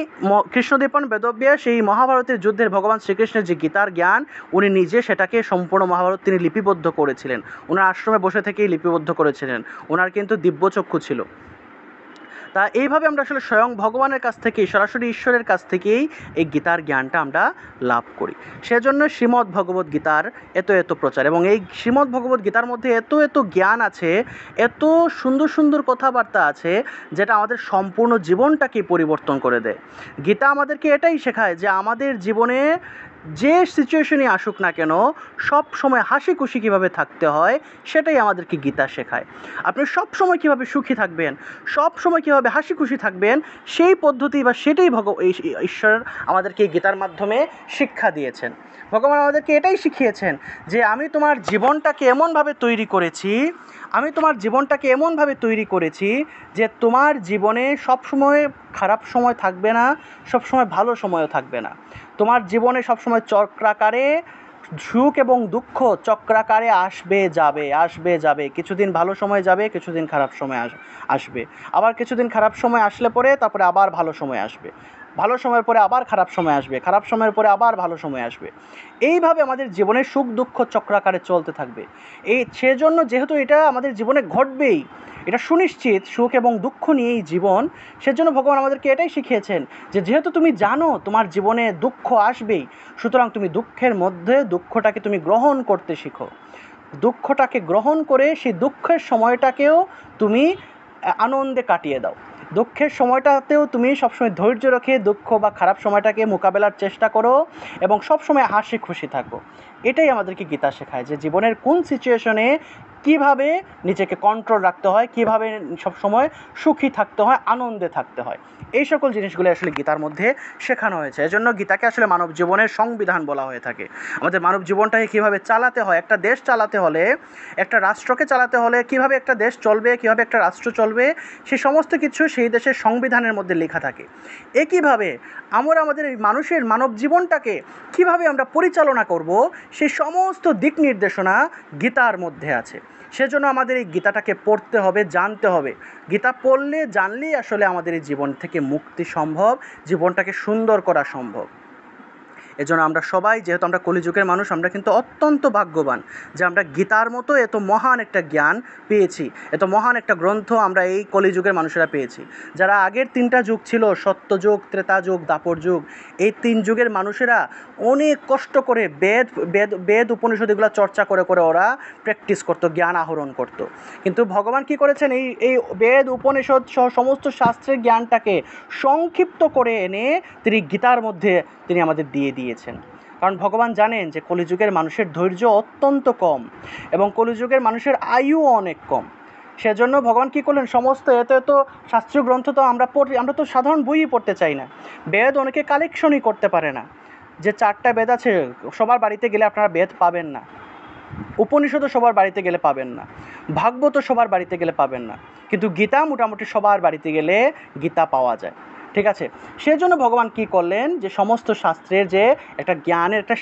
কৃষ্ণদ্বৈপায়ন বেদব্যাস এই মহাভারতের যুদ্ধের ভগবান শ্রীকৃষ্ণের যে গীতার জ্ঞান, উনি নিজে সেটাকে সম্পূর্ণ মহাভারত তিনি লিপিবদ্ধ করেছিলেন। ওনার আশ্রমে বসে থেকেই লিপিবদ্ধ করেছিলেন। ওনার কিন্তু দিব্যচক্ষু ছিল। তা এইভাবে আমরা আসলে স্বয়ং ভগবানের কাছ থেকেই, সরাসরি ঈশ্বরের কাছ থেকেই এই গীতার জ্ঞানটা আমরা লাভ করি। সেজন্য শ্রীমদ্ ভগবদ গীতার এত প্রচার, এবং এই শ্রীমদ্ ভগবদ গীতার মধ্যে এত জ্ঞান আছে, এত সুন্দর সুন্দর কথাবার্তা আছে, যেটা আমাদের সম্পূর্ণ জীবনটাকে পরিবর্তন করে দেয়। গীতা আমাদেরকে এটাই শেখায় যে আমাদের জীবনে যে সিচুয়েশনই আসুক না কেন, সব সময় হাসি খুশি কীভাবে থাকতে হয়, সেটাই আমাদেরকে গীতা শেখায়। আপনি সব সময় কীভাবে সুখী থাকবেন, সব সময় কীভাবে হাসি খুশি থাকবেন, সেই পদ্ধতি বা সেটাই ঈশ্বর আমাদেরকে এই গীতার মাধ্যমে শিক্ষা দিয়েছেন। ভগবান আমাদেরকে এটাই শিখিয়েছেন যে আমি তোমার জীবনটাকে এমনভাবে তৈরি করেছি যে তোমার জীবনে সবসময় খারাপ সময় থাকবে না, সবসময় ভালো সময়ও থাকবে না। তোমার জীবনে সবসময় চক্রাকারে সুখ এবং দুঃখ চক্রাকারে আসবে যাবে। কিছুদিন ভালো সময় যাবে, কিছুদিন খারাপ সময় আসবে, আবার কিছুদিন খারাপ সময় আসলে পরে তারপরে আবার ভালো সময় আসবে, ভালো সময়ের পরে আবার খারাপ সময় আসবে, খারাপ সময়ের পরে আবার ভালো সময় আসবে। এইভাবে আমাদের জীবনে সুখ দুঃখ চক্রাকারে চলতে থাকবে। সেজন্য যেহেতু এটা আমাদের জীবনে ঘটবেই, এটা সুনিশ্চিত, সুখ এবং দুঃখ নিয়েই জীবন, সেজন্য ভগবান আমাদেরকে এটাই শিখিয়েছেন যে যেহেতু তুমি জানো তোমার জীবনে দুঃখ আসবেই, সুতরাং তুমি দুঃখের মধ্যে দুঃখটাকে তুমি গ্রহণ করতে শিখো। দুঃখটাকে গ্রহণ করে সেই দুঃখের সময়টাকেও তুমি আনন্দে কাটিয়ে দাও। দুঃখের সময়টাতেও তুমি সবসময় ধৈর্য রেখে দুঃখ বা খারাপ সময়টাকে মোকাবেলার চেষ্টা করো এবং সবসময় হাসি খুশি থাকো। এটাই আমাদেরকে গীতা শেখায় যে জীবনের কোন সিচুয়েশনে কীভাবে নিজেকে কন্ট্রোল রাখতে হয়, কীভাবে সবসময় সুখী থাকতে হয়, আনন্দে থাকতে হয়। এই সকল জিনিসগুলো আসলে গীতার মধ্যে শেখানো হয়েছে। এজন্য গীতাকে আসলে মানব জীবনের সংবিধান বলা হয়ে থাকে। আমাদের মানব জীবনটাকে কীভাবে চালাতে হয়, একটা দেশ চালাতে হলে, একটা রাষ্ট্রকে চালাতে হলে, কীভাবে একটা দেশ চলবে, কীভাবে একটা রাষ্ট্র চলবে, সেই সমস্ত কিছু সেই দেশের সংবিধানের মধ্যে লেখা থাকে। একইভাবে আমরা আমাদের এই মানব জীবনটাকে কীভাবে আমরা পরিচালনা করব, সেই সমস্ত দিক নির্দেশনা গীতার মধ্যে আছে। সেজন্য আমাদের এই গীতাটাকে পড়তে হবে, জানতে হবে। গীতা পড়লে জানলেই আসলে আমাদের এই জীবন থেকে মুক্তি সম্ভব, জীবনটাকে সুন্দর করা সম্ভব। এজন্য আমরা সবাই, যেহেতু আমরা কলিযুগের মানুষ, আমরা কিন্তু অত্যন্ত ভাগ্যবান যে আমরা গীতার মতো এত মহান একটা জ্ঞান পেয়েছি, এত মহান একটা গ্রন্থ আমরা এই কলিযুগের মানুষেরা পেয়েছি। যারা আগের 3টা যুগ ছিল, সত্যযুগ, ত্রেতা যুগ, দাপর যুগ, এই 3 যুগের মানুষেরা অনেক কষ্ট করে বেদ উপনিষদ এগুলো চর্চা করে ওরা প্র্যাকটিস করতো, জ্ঞান আহরণ করতো। কিন্তু ভগবান কি করেছেন, এই বেদ উপনিষদ সহ সমস্ত শাস্ত্রের জ্ঞানটাকে সংক্ষিপ্ত করে এনে তিনি গীতার মধ্যে তিনি আমাদের দিয়ে দিয়েছেন। কারণ ভগবান জানেন যে কলিযুগের মানুষের ধৈর্য অত্যন্ত কম এবং কলিযুগের মানুষের আয়ুও অনেক কম। সেজন্য ভগবান কী করলেন, সমস্ত এত শাস্ত্রীয় গ্রন্থ তো আমরা তো সাধারণ বইই পড়তে চাই না। বেদ অনেকে কালেকশনই করতে পারে না। যে 4টা বেদ আছে, সবার বাড়িতে গেলে আপনারা বেদ পাবেন না। উপনিষদও সবার বাড়িতে গেলে পাবেন না, ভাগবতও সবার বাড়িতে গেলে পাবেন না, কিন্তু গীতা মোটামুটি সবার বাড়িতে গেলে গীতা পাওয়া যায়। ঠিক আছে, সেজন্য ভগবান কি করলেন, যে সমস্ত শাস্ত্রের যে একটা জ্ঞানের একটা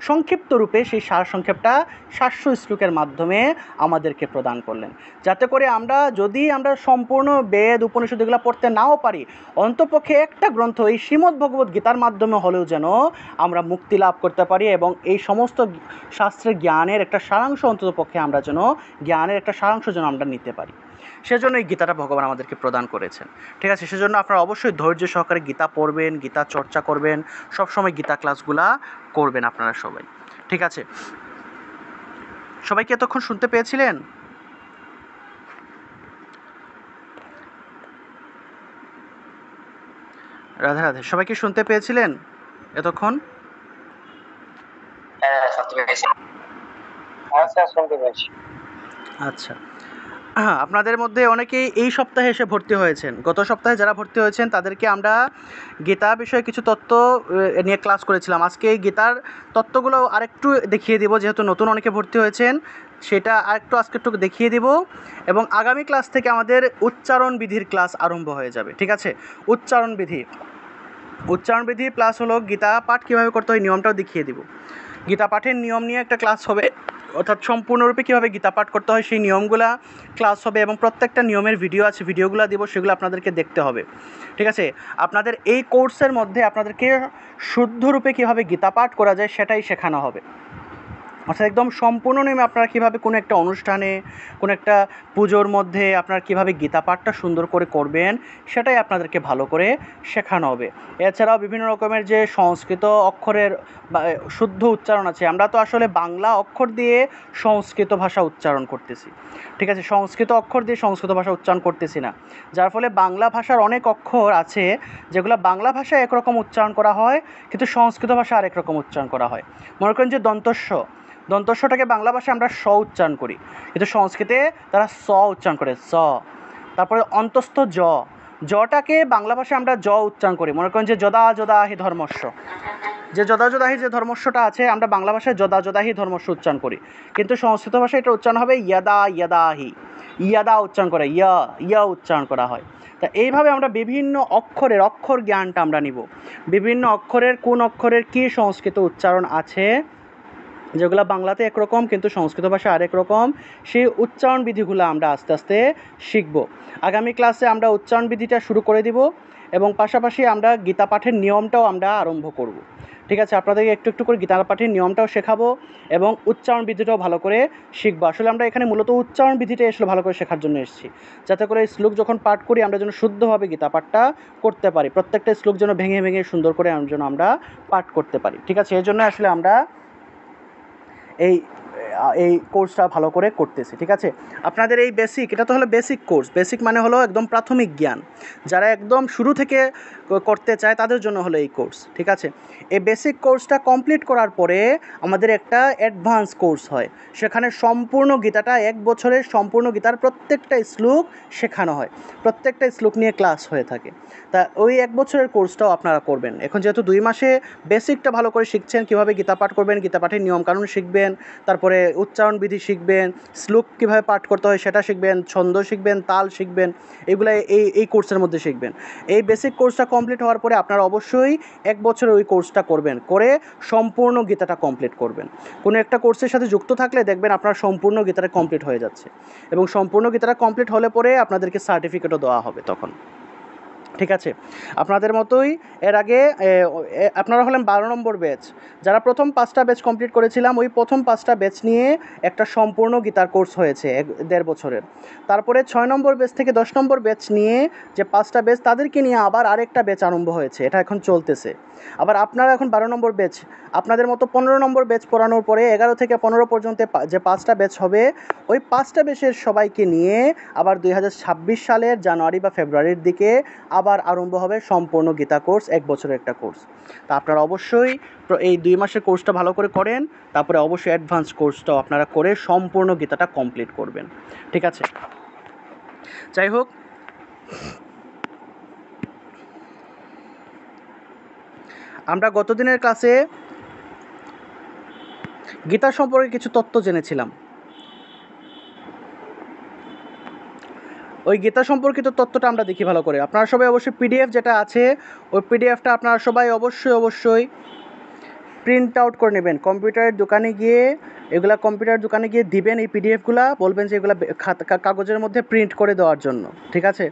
সংক্ষিপ্ত রূপে সেই সার সংক্ষেপটা 700 শ্লোকের মাধ্যমে আমাদেরকে প্রদান করলেন, যাতে করে যদি আমরা সম্পূর্ণ বেদ উপনিষদ এগুলো পড়তে নাও পারি, অন্তপক্ষে একটা গ্রন্থ এই শ্রীমদ্ ভগবদ্ গীতার মাধ্যমে হলেও যেন আমরা মুক্তি লাভ করতে পারি, এবং এই সমস্ত শাস্ত্রের জ্ঞানের একটা সারাংশ অন্ততপক্ষে আমরা যেন আমরা নিতে পারি। সেজন্য এই গীতাটা ভগবান আমাদেরকে প্রদান করেছেন। ঠিক আছে, সেজন্য আপনারা অবশ্যই ধৈর্য সহকারে গীতা পড়বেন, গীতা চর্চা করবেন, সবসময় গীতা ক্লাসগুলা করবেন আপনারা সবাই। ঠিক আছে, সবাই কি এতক্ষণ শুনতে পেয়েছিলেন? রাধে রাধে, সবাই কি শুনতে পেয়েছিলেন এতক্ষণ? আচ্ছা, আপনাদের মধ্যে অনেকেই এই সপ্তাহে এসে ভর্তি হয়েছেন। গত সপ্তাহে যারা ভর্তি হয়েছেন তাদেরকে আমরা গীতা বিষয়ে কিছু তত্ত্ব নিয়ে ক্লাস করেছিলাম। আজকে এই গীতার তত্ত্বগুলো আরেকটু দেখিয়ে দিব, যেহেতু নতুন অনেকে ভর্তি হয়েছেন, সেটা আজকে একটু দেখিয়ে দিব। এবং আগামী ক্লাস থেকে আমাদের উচ্চারণ বিধির ক্লাস আরম্ভ হয়ে যাবে। ঠিক আছে, উচ্চারণ বিধি প্লাস হলো গীতা পাঠ কীভাবে করতে হয় নিয়মটাও দেখিয়ে দিব। গীতা পাঠের নিয়ম নিয়ে একটা ক্লাস হবে, অর্থাৎ সম্পূর্ণরূপে কীভাবে গীতা পাঠ করতে হয় সেই নিয়মগুলা ক্লাস হবে, এবং প্রত্যেকটা নিয়মের ভিডিও আছে, ভিডিওগুলো দিব, সেগুলো আপনাদেরকে দেখতে হবে। ঠিক আছে, আপনাদের এই কোর্সের মধ্যে আপনাদেরকে শুদ্ধরূপে কীভাবে গীতা পাঠ করা যায় সেটাই শেখানো হবে। অর্থাৎ একদম সম্পূর্ণ নিয়মে আপনারা কীভাবে কোনো একটা অনুষ্ঠানে, কোনো একটা পুজোর মধ্যে আপনারা কীভাবে গীতা পাঠটা সুন্দর করে করবেন সেটাই আপনাদেরকে ভালো করে শেখানো হবে। এছাড়াও বিভিন্ন রকমের যে সংস্কৃত অক্ষরের শুদ্ধ উচ্চারণ আছে, আমরা তো আসলে বাংলা অক্ষর দিয়ে সংস্কৃত ভাষা উচ্চারণ করতেছি। ঠিক আছে, সংস্কৃত অক্ষর দিয়ে সংস্কৃত ভাষা উচ্চারণ করতেছি না, যার ফলে বাংলা ভাষার অনেক অক্ষর আছে যেগুলো বাংলা ভাষায় একরকম উচ্চারণ করা হয়, কিন্তু সংস্কৃত ভাষা আরেক রকম উচ্চারণ করা হয়। মনে করেন যে দন্তস্বটাকে বাংলা ভাষায় আমরা স উচ্চারণ করি, কিন্তু সংস্কৃতে তারা স উচ্চারণ করে, স। তারপরে অন্তস্থ জটাকে বাংলা ভাষায় আমরা জ উচ্চারণ করি। মনে করেন যে যদা যদাহি ধর্মস্য, যে যদা যদাহি যে ধর্মস্যটা আছে আমরা বাংলা ভাষায় যদা যদাহি ধর্মস্য উচ্চারণ করি, কিন্তু সংস্কৃত ভাষায় এটা উচ্চারণ হবে ইয়াদা ইয়াদাহি, ইয়াদা উচ্চারণ করে ইয়া উচ্চারণ করা হয়। তা এইভাবে আমরা বিভিন্ন অক্ষর জ্ঞানটা আমরা নিব, বিভিন্ন অক্ষরের কোন অক্ষরের কী সংস্কৃত উচ্চারণ আছে, যেগুলো বাংলাতে একরকম কিন্তু সংস্কৃত ভাষায় আরেক রকম, সেই উচ্চারণ বিধিগুলো আমরা আস্তে আস্তে শিখব। আগামী ক্লাসে আমরা উচ্চারণ বিধিটা শুরু করে দিব, এবং পাশাপাশি আমরা গীতা পাঠের নিয়মটাও আমরা আরম্ভ করব। ঠিক আছে, আপনাদেরকে একটু একটু করে গীতা পাঠের নিয়মটাও শেখাবো এবং উচ্চারণ বিধিটাও ভালো করে শিখবো। আসলে আমরা এখানে মূলত উচ্চারণ বিধিটা আসলে ভালো করে শেখার জন্য এসেছি, যাতে করে এই শ্লোক যখন পাঠ করি আমরা যেন শুদ্ধভাবে গীতা পাঠটা করতে পারি, প্রত্যেকটা শ্লোক যেন ভেঙে ভেঙে সুন্দর করে আমরা পাঠ করতে পারি। ঠিক আছে, এই জন্য আসলে আমরা এই কোর্সটা ভালো করে করতেছি। ঠিক আছে, আপনাদের এই এটা তো হলো বেসিক কোর্স। বেসিক মানে হলো একদম প্রাথমিক জ্ঞান, যারা একদম শুরু থেকে করতে চায় তাদের জন্য হলো এই কোর্স। ঠিক আছে, এই বেসিক কোর্সটা কমপ্লিট করার পরে আমাদের একটা অ্যাডভান্স কোর্স হয়, সেখানে সম্পূর্ণ গীতাটা 1 বছরের সম্পূর্ণ গীতার প্রত্যেকটা শ্লোক শেখানো হয়, প্রত্যেকটা শ্লোক নিয়ে ক্লাস হয়ে থাকে। তা ওই 1 বছরের কোর্সটাও আপনারা করবেন। এখন যেহেতু 2 মাসে বেসিকটা ভালো করে শিখছেন, কীভাবে গীতা পাঠ করবেন, গীতা পাঠের নিয়মকানুন শিখবেন, তারপরে উচ্চারণ বিধি শিখবেন, শ্লোক কীভাবে পাঠ করতে হয় সেটা শিখবেন, ছন্দ শিখবেন, তাল শিখবেন, এগুলো এই কোর্সের মধ্যে শিখবেন। এই বেসিক কোর্সটা কমপ্লিট হওয়ার পরে আপনারা অবশ্যই 1 বছরের ওই কোর্সটা করবেন, করে সম্পূর্ণ গীতাটা কমপ্লিট করবেন। কোনো একটা কোর্সের সাথে যুক্ত থাকলে দেখবেন আপনার সম্পূর্ণ গীতাটা কমপ্লিট হয়ে যাচ্ছে, এবং সম্পূর্ণ গীতাটা কমপ্লিট হলে পরে আপনাদেরকে সার্টিফিকেটও দেওয়া হবে তখন। ঠিক আছে, আপনাদের মতোই এর আগে আপনারা হলেন 12 নম্বর ব্যাচ, যারা প্রথম 5টা ব্যাচ কমপ্লিট করেছিলাম, ওই প্রথম 5টা ব্যাচ নিয়ে একটা সম্পূর্ণ গীতার কোর্স হয়েছে 1.5 বছরের। তারপরে 6 নম্বর ব্যাচ থেকে 10 নম্বর ব্যাচ নিয়ে যে 5টা ব্যাচ, তাদেরকে নিয়ে আবার আরেকটা ব্যাচ আরম্ভ হয়েছে, এটা এখন চলতেছে। আবার আপনারা এখন 12 নম্বর ব্যাচ, আপনাদের মতো 15 নম্বর ব্যাচ পড়ানোর পরে 11 থেকে 15 পর্যন্ত যে 5টা ব্যাচ হবে, ওই 5টা ব্যাচের সবাইকে নিয়ে আবার 2026 সালের জানুয়ারি বা ফেব্রুয়ারির দিকে আবার আরম্ভ হবে সম্পূর্ণ গীতা কোর্স, 1 বছরের একটা কোর্স। তা আপনারা অবশ্যই এই 2 মাসের কোর্সটা ভালো করে করেন, তারপরে অবশ্যই অ্যাডভান্স কোর্সটাও আপনারা করে সম্পূর্ণ গীতাটা কমপ্লিট করবেন। ঠিক আছে, যাই হোক, আমরা গত দিনের ক্লাসে গীতা সম্পর্কে কিছু তথ্য জেনেছিলাম। ওই গীতা সম্পর্কিত তথ্যটা আমরা দেখি ভালো করে। আপনারা সবাই অবশ্যই পিডিএফ যেটা আছে ওই পিডিএফটা আপনারা সবাই অবশ্যই প্রিন্ট আউট করে নেবেন। কম্পিউটারের দোকানে গিয়ে কম্পিউটার দোকানে গিয়ে দিবেন এই পিডিএফগুলো, বলবেন যে এগুলো কাগজের মধ্যে প্রিন্ট করে দেওয়ার জন্য, ঠিক আছে?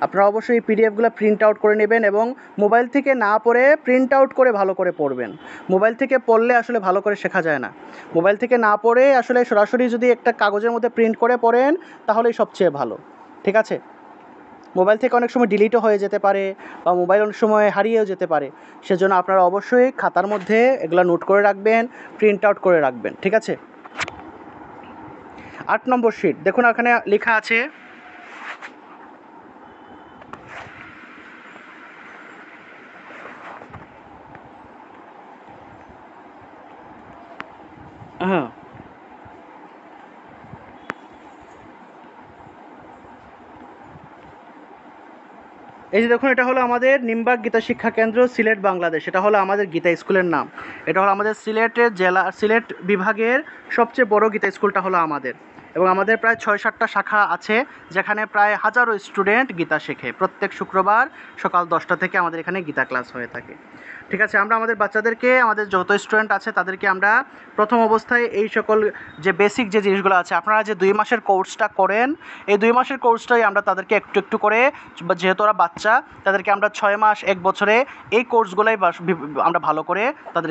আপনারা অবশ্যই এই পিডিএফগুলো প্রিন্ট আউট করে নেবেন এবং মোবাইল থেকে না পড়ে প্রিন্ট আউট করে ভালো করে পড়বেন। মোবাইল থেকে পড়লে আসলে ভালো করে শেখা যায় না। মোবাইল থেকে না পড়ে আসলে সরাসরি যদি একটা কাগজের মধ্যে প্রিন্ট করে পড়েন তাহলেই সবচেয়ে ভালো, ঠিক আছে? মোবাইল থেকে অনেক সময় ডিলিটও হয়ে যেতে পারে বা মোবাইল অনেক সময় হারিয়েও যেতে পারে, সেজন্য আপনারা অবশ্যই খাতার মধ্যে এগুলো নোট করে রাখবেন, প্রিন্ট আউট করে রাখবেন, ঠিক আছে? 8 নম্বর শিট দেখুন, এখানে লেখা আছে হ্যাঁ এই যে দেখুন, এটা হলো আমাদের নিমবাগ গীতা শিক্ষা কেন্দ্র, সিলেট, বাংলাদেশ। এটা হলো আমাদের গীতা স্কুলের নাম। এটা হলো আমাদের সিলেট বিভাগের সবচেয়ে বড় গীতা স্কুলটা হলো আমাদের, এবং আমাদের প্রায় 6-7টা শাখা আছে যেখানে প্রায় হাজারো স্টুডেন্ট গীতা শেখে। প্রত্যেক শুক্রবার সকাল 10টা থেকে আমাদের এখানে গীতা ক্লাস হয়ে থাকে, ঠিক আছে? আমরা আমাদের বাচ্চাদেরকে, আমাদের যত স্টুডেন্ট আছে তাদেরকে আমরা প্রথম অবস্থায় এই সকল যে বেসিক যে জিনিসগুলো আছে, আপনারা যে 2 মাসের কোর্সটা করেন, এই 2 মাসের কোর্সটাই আমরা তাদেরকে একটু একটু করে, যেহেতু ওরা বাচ্চা, তাদেরকে আমরা 6 মাস 1 বছরে এই কোর্সগুলোই আমরা ভালো করে তাদের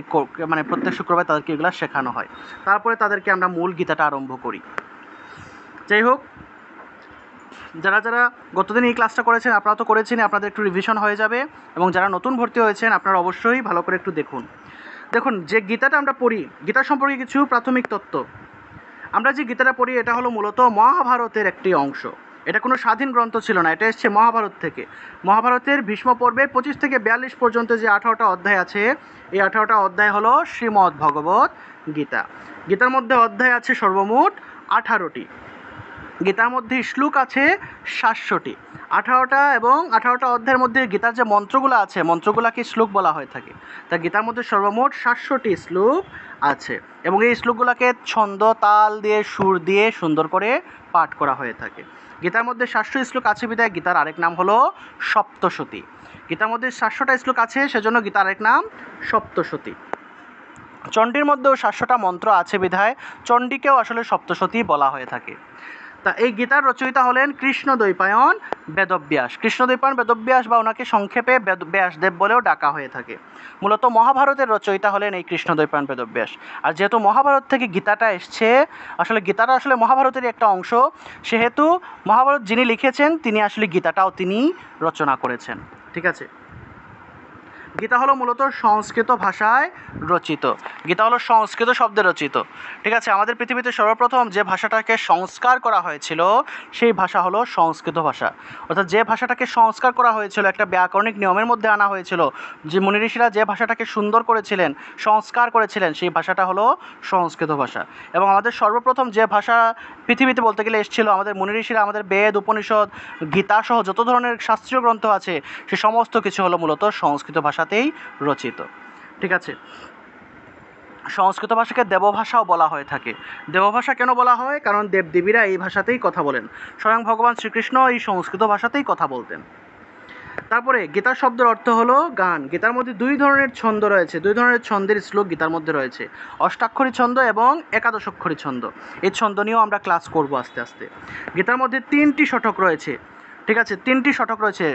মানে প্রত্যেক শুক্রবার তাদেরকে এগুলো শেখানো হয়। তারপরে তাদেরকে আমরা মূল গীতাটা আরম্ভ করি। যাই হোক, যারা গতদিন এই ক্লাসটা করেছেন, আপনারা তো করেছেন, আপনাদের একটু রিভিশন হয়ে যাবে, এবং যারা নতুন ভর্তি হয়েছেন আপনারা অবশ্যই ভালো করে একটু দেখুন যে গীতাটা আমরা পড়ি, গীতা সম্পর্কে কিছু প্রাথমিক তথ্য। আমরা যে গীতাটা পড়ি এটা হলো মূলত মহাভারতের একটি অংশ। এটা কোনো স্বাধীন গ্রন্থ ছিল না, এটা এসছে মহাভারত থেকে। মহাভারতের ভীষ্ম পর্বের 25 থেকে 42 পর্যন্ত যে 18টা অধ্যায় আছে, এই 18টা অধ্যায় হলো শ্রীমদ্ ভগবত গীতা। গীতার মধ্যে অধ্যায় আছে সর্বমোট 18টি। গীতার মধ্যে শ্লোক আছে 700টি। 18টা এবং 18টা অধ্যায়ের মধ্যে গীতার যে মন্ত্রগুলো আছে, মন্ত্রগুলোকে শ্লোক বলা হয়ে থাকে। তা গীতার মধ্যে সর্বমোট 700টি শ্লোক আছে, এবং এই শ্লোকগুলোকে ছন্দ, তাল দিয়ে, সুর দিয়ে সুন্দর করে পাঠ করা হয়ে থাকে। গীতার মধ্যে 700 শ্লোক আছে বিধায় গীতার আরেক নাম হলো সপ্তশতী। গীতার মধ্যে 700টা শ্লোক আছে, সেজন্য গীতার আরেক নাম সপ্তশতী। চণ্ডীর মধ্যেও 700টা মন্ত্র আছে বিধায় চণ্ডীকেও আসলে সপ্তশতী বলা হয়ে থাকে। তা এই গীতার রচয়িতা হলেন কৃষ্ণদ্বৈপায়ন বেদব্যাস। কৃষ্ণদ্বৈপায়ন বেদব্যাস বা ওনাকে সংক্ষেপে ব্যাসদেব বলেও ডাকা হয়ে থাকে। মূলত মহাভারতের রচয়িতা হলেন এই কৃষ্ণদ্বৈপায়ন বেদব্যাস। আর যেহেতু মহাভারত থেকে গীতাটা এসছে, আসলে গীতাটা আসলে মহাভারতেরই একটা অংশ, সেহেতু মহাভারত যিনি লিখেছেন তিনি আসলে গীতাটাও তিনি রচনা করেছেন, ঠিক আছে? গীতা হলো মূলত সংস্কৃত ভাষায় রচিত। গীতা হলো সংস্কৃত শব্দে রচিত, ঠিক আছে? আমাদের পৃথিবীতে সর্বপ্রথম যে ভাষাটাকে সংস্কার করা হয়েছিল সেই ভাষা হলো সংস্কৃত ভাষা। অর্থাৎ যে ভাষাটাকে সংস্কার করা হয়েছিল, একটা ব্যাকরণিক নিয়মের মধ্যে আনা হয়েছিল, যে মুনি ঋষিরা যে ভাষাটাকে সুন্দর করেছিলেন, সংস্কার করেছিলেন, সেই ভাষাটা হলো সংস্কৃত ভাষা। এবং আমাদের সর্বপ্রথম যে ভাষা পৃথিবীতে বলতে গেলে এসেছিল, আমাদের মুনি ঋষিরা আমাদের বেদ, উপনিষদ, গীতা সহ যত ধরনের শাস্ত্রীয় গ্রন্থ আছে সে সমস্ত কিছু হলো মূলত সংস্কৃত ভাষাতেই রচিত, ঠিক আছে? সংস্কৃত ভাষাকে দেবভাষাও বলা হয়ে থাকে। দেবভাষা কেন বলা হয়? কারণ দেবদেবীরা এই ভাষাতেই কথা বলেন। স্বয়ং ভগবান শ্রীকৃষ্ণ এই সংস্কৃত ভাষাতেই কথা বলতেন। তারপরে গীতা শব্দের অর্থ হলো গান। গীতার মধ্যে 2 ধরনের ছন্দ রয়েছে, 2 ধরনের ছন্দের শ্লোক গীতার মধ্যে রয়েছে, অষ্টাক্ষরী ছন্দ এবং একাদশাক্ষরী ছন্দ। এই ছন্দ নিয়েও আমরা ক্লাস করব আস্তে আস্তে। গীতার মধ্যে 3টি শতক রয়েছে, ঠিক আছে? 3টি শতক রয়েছে,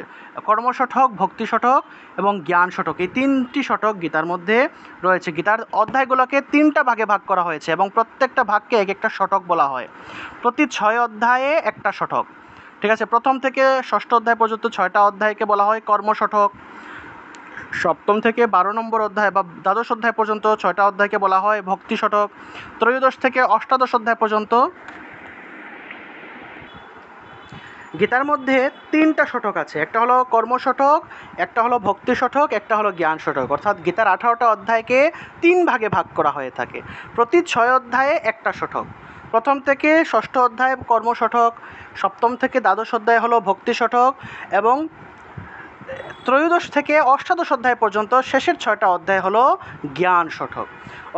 কর্ম শতক, ভক্তি শতক এবং জ্ঞান শতক। এই 3টি শতক গীতার মধ্যে রয়েছে। গীতার অধ্যায়গুলোকে 3টা ভাগে ভাগ করা হয়েছে এবং প্রত্যেকটা ভাগকে এক একটা শতক বলা হয়। প্রতি 6 অধ্যায়ে একটা শতক, ঠিক আছে? প্রথম থেকে 6ষ্ঠ অধ্যায় পর্যন্ত 6টা অধ্যায়কে বলা হয় কর্ম শতক। সপ্তম থেকে 12 নম্বর অধ্যায় বা দ্বাদশ অধ্যায় পর্যন্ত 6টা অধ্যায়কে বলা হয় ভক্তি শতক। ত্রয়োদশ থেকে অষ্টাদশ অধ্যায় পর্যন্ত গীতার মধ্যে 3টা শতক আছে। একটা হলো কর্ম শতক, একটা হলো ভক্তি শতক, একটা হলো জ্ঞান শতক। অর্থাৎ গীতার 18টা অধ্যায়কে 3 ভাগে ভাগ করা হয়ে থাকে। প্রতি 6 অধ্যায়ে একটা শতক। প্রথম থেকে 6ষ্ঠ অধ্যায় কর্ম শতক, সপ্তম থেকে দ্বাদশ অধ্যায় হলো ভক্তি শতক, এবং ত্রয়োদশ থেকে অষ্টাদশ অধ্যায় পর্যন্ত শেষের 6টা অধ্যায় হলো জ্ঞান শঠক,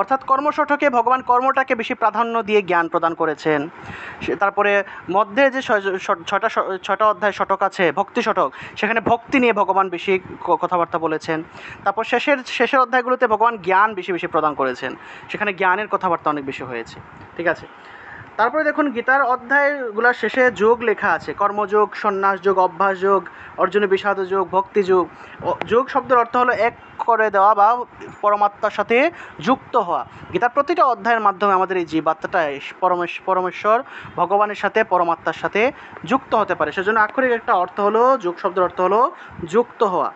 অর্থাৎ কর্ম শঠকে ভগবান কর্মটাকে বেশি প্রাধান্য দিয়ে জ্ঞান প্রদান করেছেন। তারপরে মধ্যে যে ছটা অধ্যায় শতক আছে ভক্তি শতক, সেখানে ভক্তি নিয়ে ভগবান বেশি কথাবার্তা বলেছেন। তারপর শেষের অধ্যায়গুলোতে ভগবান জ্ঞান বেশি বেশি প্রদান করেছেন, সেখানে জ্ঞানের কথাবার্তা অনেক বেশি হয়েছে। ঠিক আছে, তারপরে দেখুন গীতার অধ্যায়গুলোর শেষে যোগ লেখা আছে, কর্মযোগ, সন্ন্যাস যোগ, অভ্যাস যোগ, অর্জুন বিষাদ যোগ, ভক্তি যোগ। যোগ শব্দের অর্থ হলো এক করে দেওয়া বা পরমাত্মার সাথে যুক্ত হওয়া। গীতার প্রতিটা অধ্যায়ের মাধ্যমে আমাদের এই জীবাত্মাটা পরমেশ্বর ভগবানের সাথে পরমাত্মার সাথে যুক্ত হতে পারে। সেজন্য আক্ষরিক একটা অর্থ হলো, যোগ শব্দের অর্থ হলো যুক্ত হওয়া।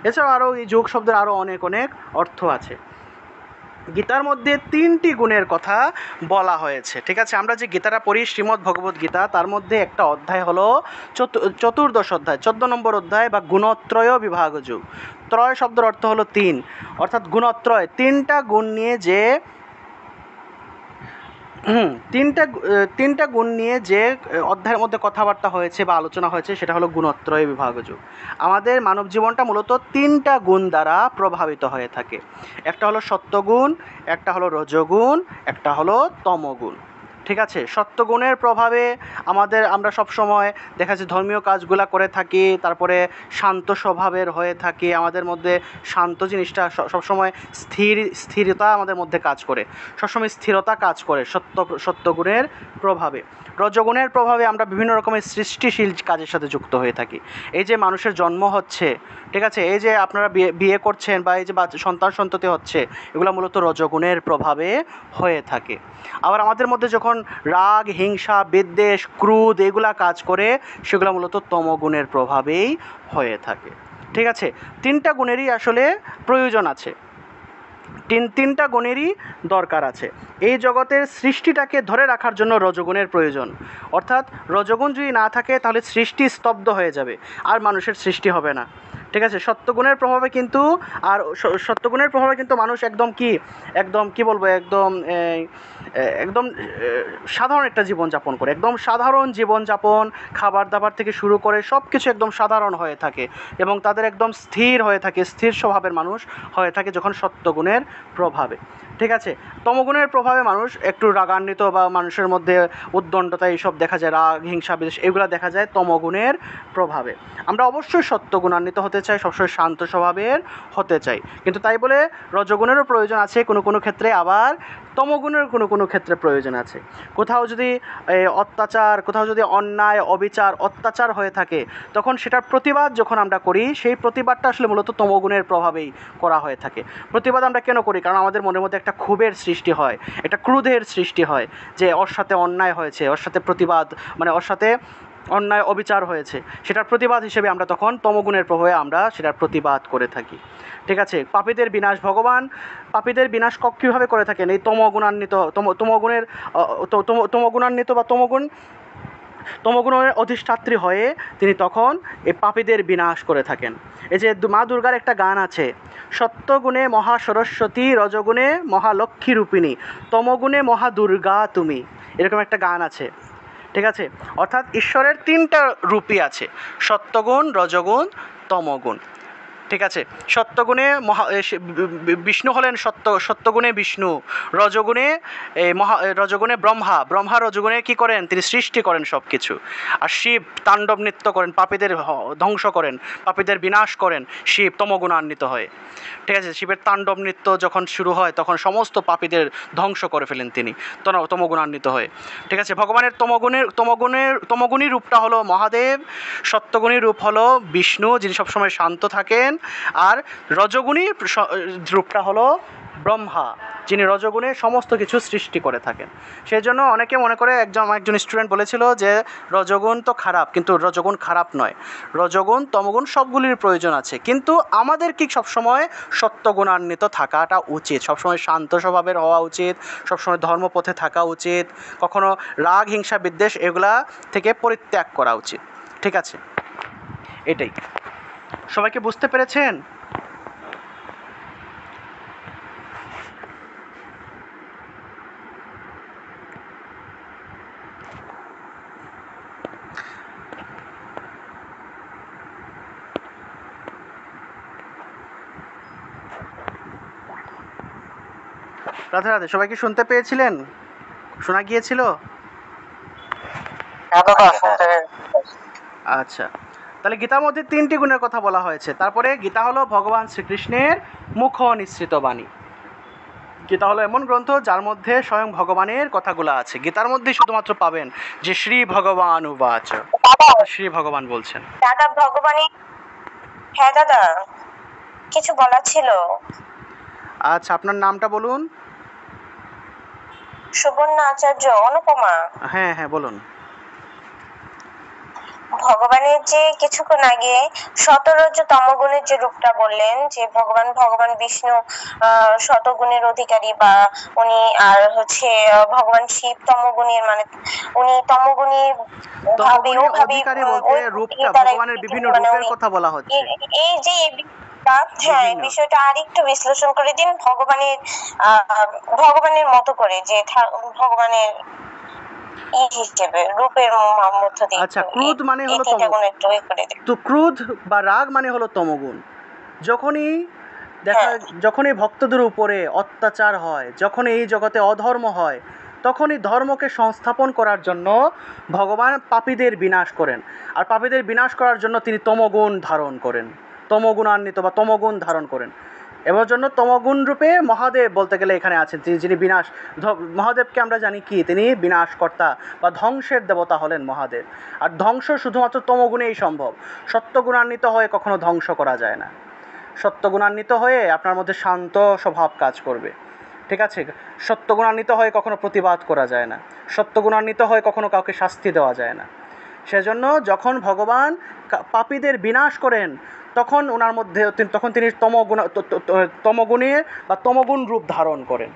এছাড়াও আরও এই যোগ শব্দের আরও অনেক অনেক অর্থ আছে। গীতার মধ্যে 3টি গুণের কথা বলা হয়েছে। ঠিক আছে, আমরা যে গীতাটা পড়ি শ্রীমদ্ ভগবদ্ গীতা, তার মধ্যে একটা অধ্যায় হলো চতুর্দশ অধ্যায়, 14 নম্বর অধ্যায় বা গুণত্রয় বিভাগ যোগ। ত্রয় শব্দের অর্থ হলো 3, অর্থাৎ গুণত্রয়, 3টা গুণ নিয়ে যে তিনটা গুণ নিয়ে যে অধ্যায়ের মধ্যে কথাবার্তা হয়েছে বা আলোচনা হয়েছে সেটা হলো গুণত্রয় বিভাগযোগ। আমাদের মানব জীবনটা মূলত 3টা গুণ দ্বারা প্রভাবিত হয়ে থাকে। একটা হলো সত্যগুণ, একটা হলো রজগুণ, একটা হলো তমগুণ। ঠিক আছে, সত্যগুণের প্রভাবে আমরা সবসময় দেখা যাচ্ছে ধর্মীয় কাজগুলা করে থাকি, তারপরে শান্ত স্বভাবের হয়ে থাকি, আমাদের মধ্যে শান্ত জিনিসটা সবসময় স্থিরতা আমাদের মধ্যে কাজ করে, সবসময় স্থিরতা কাজ করে সত্যগুণের প্রভাবে। রজগুণের প্রভাবে আমরা বিভিন্ন রকমের সৃষ্টিশীল কাজের সাথে যুক্ত হয়ে থাকি। এই যে মানুষের জন্ম হচ্ছে, ঠিক আছে, এই যে আপনারা বিয়ে করছেন বা এই যে সন্তান সন্ততি হচ্ছে, এগুলো মূলত রজগুণের প্রভাবে হয়ে থাকে। আবার আমাদের মধ্যে যখন রাগ, হিংসা, বিদ্বেষ, ক্রোধ এগুলা কাজ করে, সেগুলো মূলত তমগুণের প্রভাবেই হয়ে থাকে। ঠিক আছে, 3টা গুণেরই আসলে প্রয়োজন আছে, তিনটা গুণেরই দরকার আছে। এই জগতের সৃষ্টিটাকে ধরে রাখার জন্য রজগুণের প্রয়োজন, অর্থাৎ রজগুণ যদি না থাকে তাহলে সৃষ্টি স্তব্ধ হয়ে যাবে, আর মানুষের সৃষ্টি হবে না। ঠিক আছে, সত্যগুণের প্রভাবে কিন্তু মানুষ একদম কি বলবো, একদম সাধারণ একটা জীবনযাপন করে, একদম সাধারণ জীবনযাপন, খাবার দাবার থেকে শুরু করে সব কিছু একদম সাধারণ হয়ে থাকে এবং তাদের একদম স্থির হয়ে থাকে, স্থির স্বভাবের মানুষ হয়ে থাকে যখন সত্যগুণের প্রভাবে। ঠিক আছে, তমগুণের প্রভাবে মানুষ একটু রাগান্বিত বা মানুষের মধ্যে উদ্দণ্ডতা এইসব দেখা যায়, রাগ, হিংসা, বিদ্বেষ এগুলো দেখা যায় তমগুণের প্রভাবে। আমরা অবশ্যই সত্যগুণান্বিত হতে চাই, সবসময় শান্ত স্বভাবের হতে চাই, কিন্তু তাই বলে রজগুণেরও প্রয়োজন আছে কোনো ক্ষেত্রে, আবার তমগুণের কোনো ক্ষেত্রে প্রয়োজন আছে। কোথাও যদি অত্যাচার, কোথাও যদি অন্যায়, অবিচার, অত্যাচার হয়ে থাকে, তখন সেটার প্রতিবাদ যখন আমরা করি, সেই প্রতিবাদটা আসলে মূলত তমগুণের প্রভাবেই করা হয়ে থাকে। প্রতিবাদ আমরা কেন করি? কারণ আমাদের মনের মধ্যে একটা ক্ষোভের সৃষ্টি হয়, একটা ক্রোধের সৃষ্টি হয়, যে ওর সাথে অন্যায় হয়েছে, ওর সাথে প্রতিবাদ, মানে ওর সাথে অন্যায় অবিচার হয়েছে, সেটার প্রতিবাদ হিসেবে আমরা তখন তমগুণের প্রভাবে আমরা সেটার প্রতিবাদ করে থাকি। ঠিক আছে, পাপীদের বিনাশ, ভগবান পাপীদের বিনাশ কীভাবে করে থাকেন? এই তমগুণান্বিত বা তমগুণের অধিষ্ঠাত্রী হয়ে তিনি তখন এই পাপীদের বিনাশ করে থাকেন। এই যে মা দুর্গার একটা গান আছে, সত্যগুণে মহা সরস্বতী, রজগুণে মহালক্ষ্মী রূপিণী, তমগুণে মহা দুর্গা তুমি, এরকম একটা গান আছে। ঠিক আছে, অর্থাৎ ঈশ্বরের 3টা রূপই আছে, সত্যগুণ, রজগুণ, তমগুণ। ঠিক আছে, সত্যগুণে বিষ্ণু হলেন সত্যগুণে বিষ্ণু, রজগুণে ব্রহ্মা রজগুণে কি করেন? তিনি সৃষ্টি করেন সব কিছু। আর শিব তাণ্ডব নৃত্য করেন, পাপীদের ধ্বংস করেন, পাপীদের বিনাশ করেন শিব তমগুণান্বিত হয়ে। ঠিক আছে, শিবের তাণ্ডব নৃত্য যখন শুরু হয় তখন সমস্ত পাপীদের ধ্বংস করে ফেলেন তিনি তমগুণান্বিত হয়ে। ঠিক আছে, ভগবানের তমগুণী রূপটা হলো মহাদেব, সত্যগুণী রূপ হলো বিষ্ণু যিনি সবসময় শান্ত থাকেন, আর রজগুণী রূপটা হলো ব্রহ্মা যিনি রজগুণে সমস্ত কিছু সৃষ্টি করে থাকেন। সেই জন্য অনেকে মনে করে, একজন স্টুডেন্ট বলেছিল যে রজগুণ তো খারাপ, কিন্তু রজগুণ খারাপ নয়, রজগুণ তমগুণ সবগুলির প্রয়োজন আছে, কিন্তু আমাদের কি সবসময় সত্যগুণান্বিত থাকাটা উচিত, সবসময় শান্ত স্বভাবের হওয়া উচিত, সবসময় ধর্মপথে থাকা উচিত, কখনো রাগ, হিংসা, বিদ্বেষ এগুলা থেকে পরিত্যাগ করা উচিত। ঠিক আছে, এটাই। সবাইকে বুঝতে পেরেছেন? রাধে রাধে। সবাই কি শুনতে পেয়েছিলেন? শোনা গিয়েছিল? হ্যাঁ দাদা শুনতে। আচ্ছা, তাহলে গীতার মধ্যে 3টি গুণের কথা বলা হয়েছে। তারপরে গীতা হলো ভগবান শ্রীকৃষ্ণের মুখ নিঃসৃত বাণী। গীতা হলো এমন গ্রন্থ যার মধ্যে স্বয়ং ভগবানের কথাগুলো আছে। গীতার মধ্যে শুধুমাত্র পাবেন যে শ্রী ভগবান উবাচ, শ্রী ভগবান বলছেন। দাদা ভগবানের, হ্যাঁ দাদা কিছু বলার ছিল। আচ্ছা, আপনার নামটা বলুন। সুবর্ণা আচার্য, অনুপমা। হ্যাঁ হ্যাঁ বলুন। ভগবানের যে কিছুক্ষণ আগে শতরজ তমগুণের যে রূপটা বললেন, যে ভগবান বিষ্ণু শতগুণের অধিকারী, বা উনি আর হচ্ছে ভগবান শিব তমগুণের, মানে উনি তমগুণী অধিকারী বলতে রূপটা, ভগবানের বিভিন্ন রূপের কথা বলা হচ্ছে। এই যে হ্যাঁ, এই বিষয়টা আরেকটু বিশ্লেষণ করে দিন ভগবানের মতো করে, যে ভগবানের আচ্ছা, ক্রোধ মানে হলো তমগুণ। তো ক্রোধ বা রাগ মানে হলো তমগুণ। যখনই ভক্তদের উপরে অত্যাচার হয়, যখন এই জগতে অধর্ম হয়, তখনই ধর্মকে সংস্থাপন করার জন্য ভগবান পাপীদের বিনাশ করেন। আর পাপীদের বিনাশ করার জন্য তিনি তমগুণ ধারণ করেন, তমগুণান্বিত বা তমগুণ ধারণ করেন। এবার জন্য তমগুণ রূপে মহাদেব বলতে গেলে এখানে আছেন, যিনি বিনাশ। মহাদেবকে আমরা জানি কি, তিনি বিনাশকর্তা বা ধ্বংসের দেবতা হলেন মহাদেব। আর ধ্বংস শুধুমাত্র তমগুণেই সম্ভব। সত্যগুণান্বিত হয়ে কখনো ধ্বংস করা যায় না। সত্যগুণান্বিত হয়ে আপনার মধ্যে শান্ত স্বভাব কাজ করবে, ঠিক আছে? সত্যগুণান্বিত হয়ে কখনো প্রতিবাদ করা যায় না। সত্যগুণান্বিত হয়ে কখনো কাউকে শাস্তি দেওয়া যায় না। সেজন্য যখন ভগবান পাপীদের বিনাশ করেন, তখন ওনার মধ্যে তিনি তমগুণের বা তমগুণ রূপ ধারণ করেন।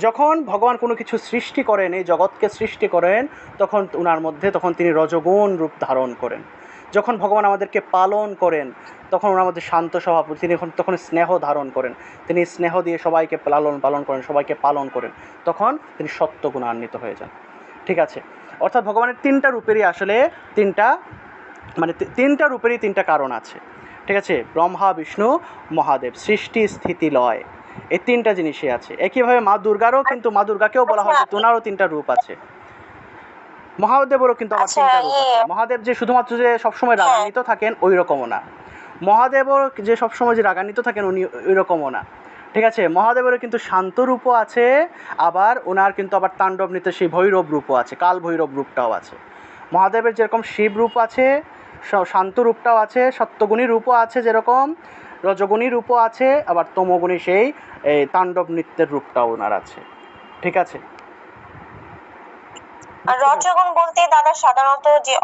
যখন ভগবান কোনো কিছু সৃষ্টি করেন, এই জগৎকে সৃষ্টি করেন, তখন ওনার মধ্যে তিনি রজগুণ রূপ ধারণ করেন। যখন ভগবান আমাদেরকে পালন করেন, তখন ওনার মধ্যে শান্ত স্বভাব, তিনি তখন স্নেহ ধারণ করেন। তিনি স্নেহ দিয়ে সবাইকে পালন করেন, সবাইকে পালন করেন, তখন তিনি সত্যগুণান্বিত হয়ে যান, ঠিক আছে? অর্থাৎ ভগবানের 3টা রূপেরই আসলে তিনটা রূপেরই 3টা কারণ আছে, ঠিক আছে? ব্রহ্মা, বিষ্ণু, মহাদেব, সৃষ্টি, স্থিতি, লয়, এই 3টা জিনিসই আছে। একইভাবে মা দুর্গারও, কিন্তু মা দুর্গাকেও বলা হয় যে ওনারও 3টা রূপ আছে। মহাদেবেরও কিন্তু আমার 3টা রূপ আছে। মহাদেব যে শুধুমাত্র যে সবসময় রাগান্বিত থাকেন ওই রকমও না। মহাদেবও যে সবসময় যে রাগান্বিত থাকেন উনি ওই রকমও না, ঠিক আছে? মহাদেবেরও কিন্তু শান্ত রূপও আছে, আবার ওনার কিন্তু আবার তাণ্ডব নৃত্য সেই ভৈরব রূপও আছে, কাল ভৈরব রূপটাও আছে। মহাদেবের যেরকম শিব রূপ আছে, শান্ত রূপটাও আছে, সত্যগুণী রূপও আছে, যেরকম রজগুণী রূপও আছে, আবার তমগুণী সেই তাণ্ডব নৃত্যের রূপটাও ওনার আছে, ঠিক আছে? রজগুণ বলতে দাদা সাধারণত যে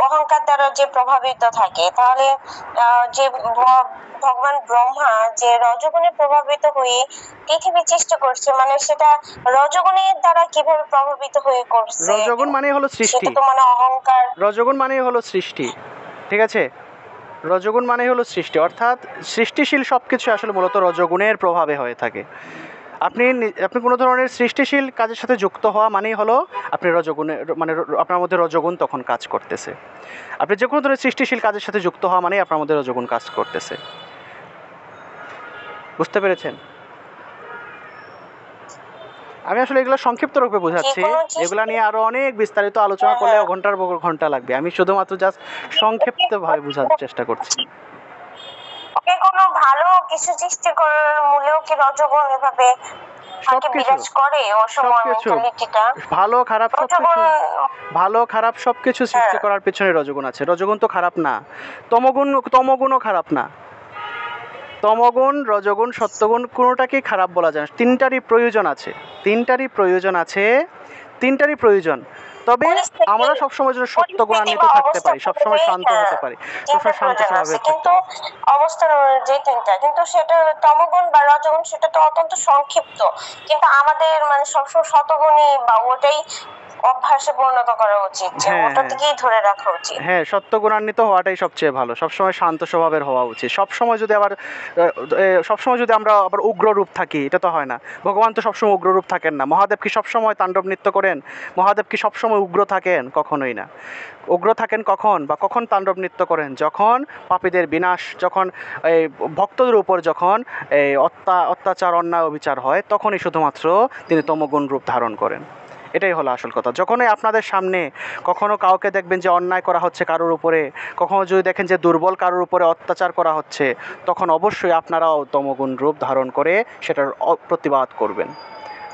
অহংকার দ্বারা যে প্রভাবিত থাকে, তাহলে যে ভগবান ব্রহ্মা যে রজগুণে প্রভাবিত হয়ে পৃথিবী সৃষ্টি করছে, মানে সেটা রজগুণের দ্বারা কিভাবে প্রভাবিত হয়ে করছে? রজগুণ মানে হলো সৃষ্টি, তো মানে অহংকার। রজগুণ মানে হলো সৃষ্টি, ঠিক আছে? রজগুণ মানে হলো সৃষ্টি, অর্থাৎ সৃষ্টিশীল সব কিছু আসলে মূলত রজগুণের প্রভাবে হয়ে থাকে। আপনি কোনো ধরনের সৃষ্টিশীল কাজের সাথে যুক্ত হওয়া মানেই হলো আপনি রজগুণে, মানে আপনার মধ্যে রজগুণ তখন কাজ করতেছে। আপনি যে কোনো ধরনের সৃষ্টিশীল কাজের সাথে যুক্ত হওয়া মানেই আপনার মধ্যে রজগুণ কাজ করতেছে। বুঝতে পেরেছেন? আমি আসলে এগুলো সংক্ষিপ্ত রূপে বোঝাচ্ছি, এগুলা নিয়ে আরো অনেক বিস্তারিত আলোচনা করলে ঘন্টার পর ঘন্টা লাগবে। আমি শুধুমাত্র জাস্ট সংক্ষিপ্তভাবে বোঝানোর চেষ্টা করছি। কোনো ভালো কিছু সৃষ্টি করার মূলেও কি রজগুণ এভাবে ভালো খারাপ সবকিছু সৃষ্টি করার পেছনে রজগুণ আছে। রজগুণ তো খারাপ না, তমগুণও খারাপ না। তমগুণ, রজগুণ, সত্যগুণ কোনোটাকেই খারাপ বলা যায় না। তিনটারই প্রয়োজন। তবে আমরা সবসময় যেন সত্যগুণান্বিত থাকতে পারি, সবসময় শান্ত হতে পারি, সবসময় শান্ত স্বভাবের কিন্তু অবস্থান যে তিনটা, কিন্তু সেটা তমগুণ বা রজগুণ সেটা তো অত্যন্ত সংক্ষিপ্ত, কিন্তু আমাদের মানে সবসময় শতগুণী বা ওটাই অভ্যাসে পরিণত করা উচিত, যে হ্যাঁ, ওটার হ্যাঁ। দিকেই ধরে রাখা উচিত। হ্যাঁ, সত্যগুণান্বিত হওয়াটাই সবচেয়ে ভালো। সবসময় শান্ত স্বভাবের হওয়া উচিত। সবসময় যদি আবার সবসময় যদি আমরা আবার উগ্র রূপ থাকি, এটা তো হয় না। ভগবান তো সবসময় উগ্র রূপ থাকেন না। মহাদেব কি সবসময় তাণ্ডব নৃত্য করেন? মহাদেব কি সবসময় উগ্র থাকেন? কখনোই না। উগ্র থাকেন কখন বা কখন তাণ্ডব নৃত্য করেন? যখন পাপীদের বিনাশ, যখন এই ভক্তদের উপর যখন এই অত্যাচার, অন্যায়, অবিচার হয়, তখনই শুধুমাত্র তিনি তমোগুণ রূপ ধারণ করেন। এটাই হলো আসল কথা। যখনই আপনাদের সামনে কখনো কাউকে দেখবেন যে অন্যায় করা হচ্ছে কারোর উপরে, কখনো যদি দেখেন যে দুর্বল কারোর উপরে অত্যাচার করা হচ্ছে, তখন অবশ্যই আপনারাও তমোগুণ রূপ ধারণ করে সেটার প্রতিবাদ করবেন।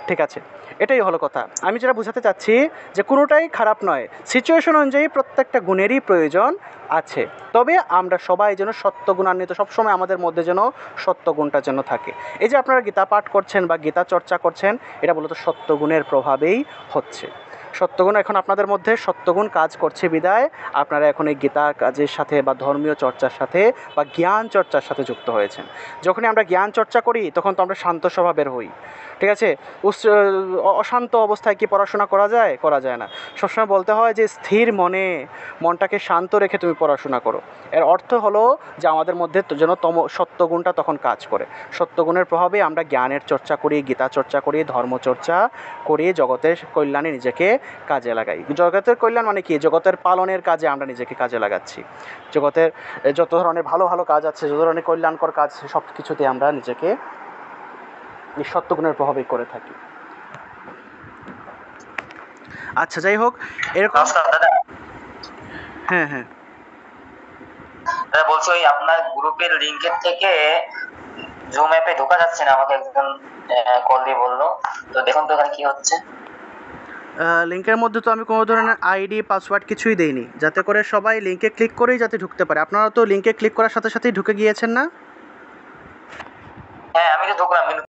ঠিক আছে, এটাই হলো কথা। আমি যেটা বোঝাতে চাচ্ছি যে কোনোটাই খারাপ নয়, সিচুয়েশন অনুযায়ী প্রত্যেকটা গুণেরই প্রয়োজন আছে। তবে আমরা সবাই যেন সত্যগুণান্বিত, সবসময় আমাদের মধ্যে যেন সত্যগুণটা যেন থাকে। এই যে আপনারা গীতা পাঠ করছেন বা গীতা চর্চা করছেন, এটা মূলত সত্যগুণের প্রভাবেই হচ্ছে। সত্যগুণ এখন আপনাদের মধ্যে সত্যগুণ কাজ করছে বিদায় আপনারা এখন এই গীতার কাজের সাথে বা ধর্মীয় চর্চার সাথে বা জ্ঞান চর্চার সাথে যুক্ত হয়েছেন। যখনই আমরা জ্ঞান চর্চা করি তখন তো আমরা শান্ত স্বভাবের হই। ঠিক আছে, অশান্ত অবস্থায় কি পড়াশোনা করা যায়? করা যায় না। সবসময় বলতে হয় যে স্থির মনে, মনটাকে শান্ত রেখে তুমি পড়াশোনা করো। এর অর্থ হলো যে আমাদের মধ্যে যেন সত্যগুণটা তখন কাজ করে। সত্যগুণের প্রভাবে আমরা জ্ঞানের চর্চা করি, গীতা চর্চা করি, ধর্মচর্চা করি, জগতের কল্যাণে নিজেকে কাজে লাগাই। জগতের কল্যাণ মানে কি? জগতের পালনের কাজে আমরা নিজেকে কাজে লাগাচ্ছি। জগতের যত ধরনের ভালো ভালো কাজ আছে, যত ধরনের কল্যাণকর কাজ, সব কিছুতে আমরা নিজেকে এই সত্যগুণের প্রভাবেই করে থাকি। আচ্ছা, যাই হোক, এরকম। নমস্কার দাদা। হ্যাঁ, হ্যাঁ। দাদা বলছি, ওই আপনার গ্রুপের লিংকের থেকে জুম অ্যাপে ঢোকা যাচ্ছে না, আমাকে একজন কল দিয়ে বললো। তো দেখুন তো ওখানে কি হচ্ছে। লিঙ্কের মধ্যে তো আমি কোনো ধরনের আইডি পাসওয়ার্ড কিছুই দেইনি, যাতে করে সবাই লিঙ্কে ক্লিক করেই যাতে ঢুকতে পারে। আপনারা তো লিঙ্কে ক্লিক করার সাথে সাথেই ঢুকে গিয়েছেন না? হ্যাঁ, আমি তো ঢুকলাম, কিন্তু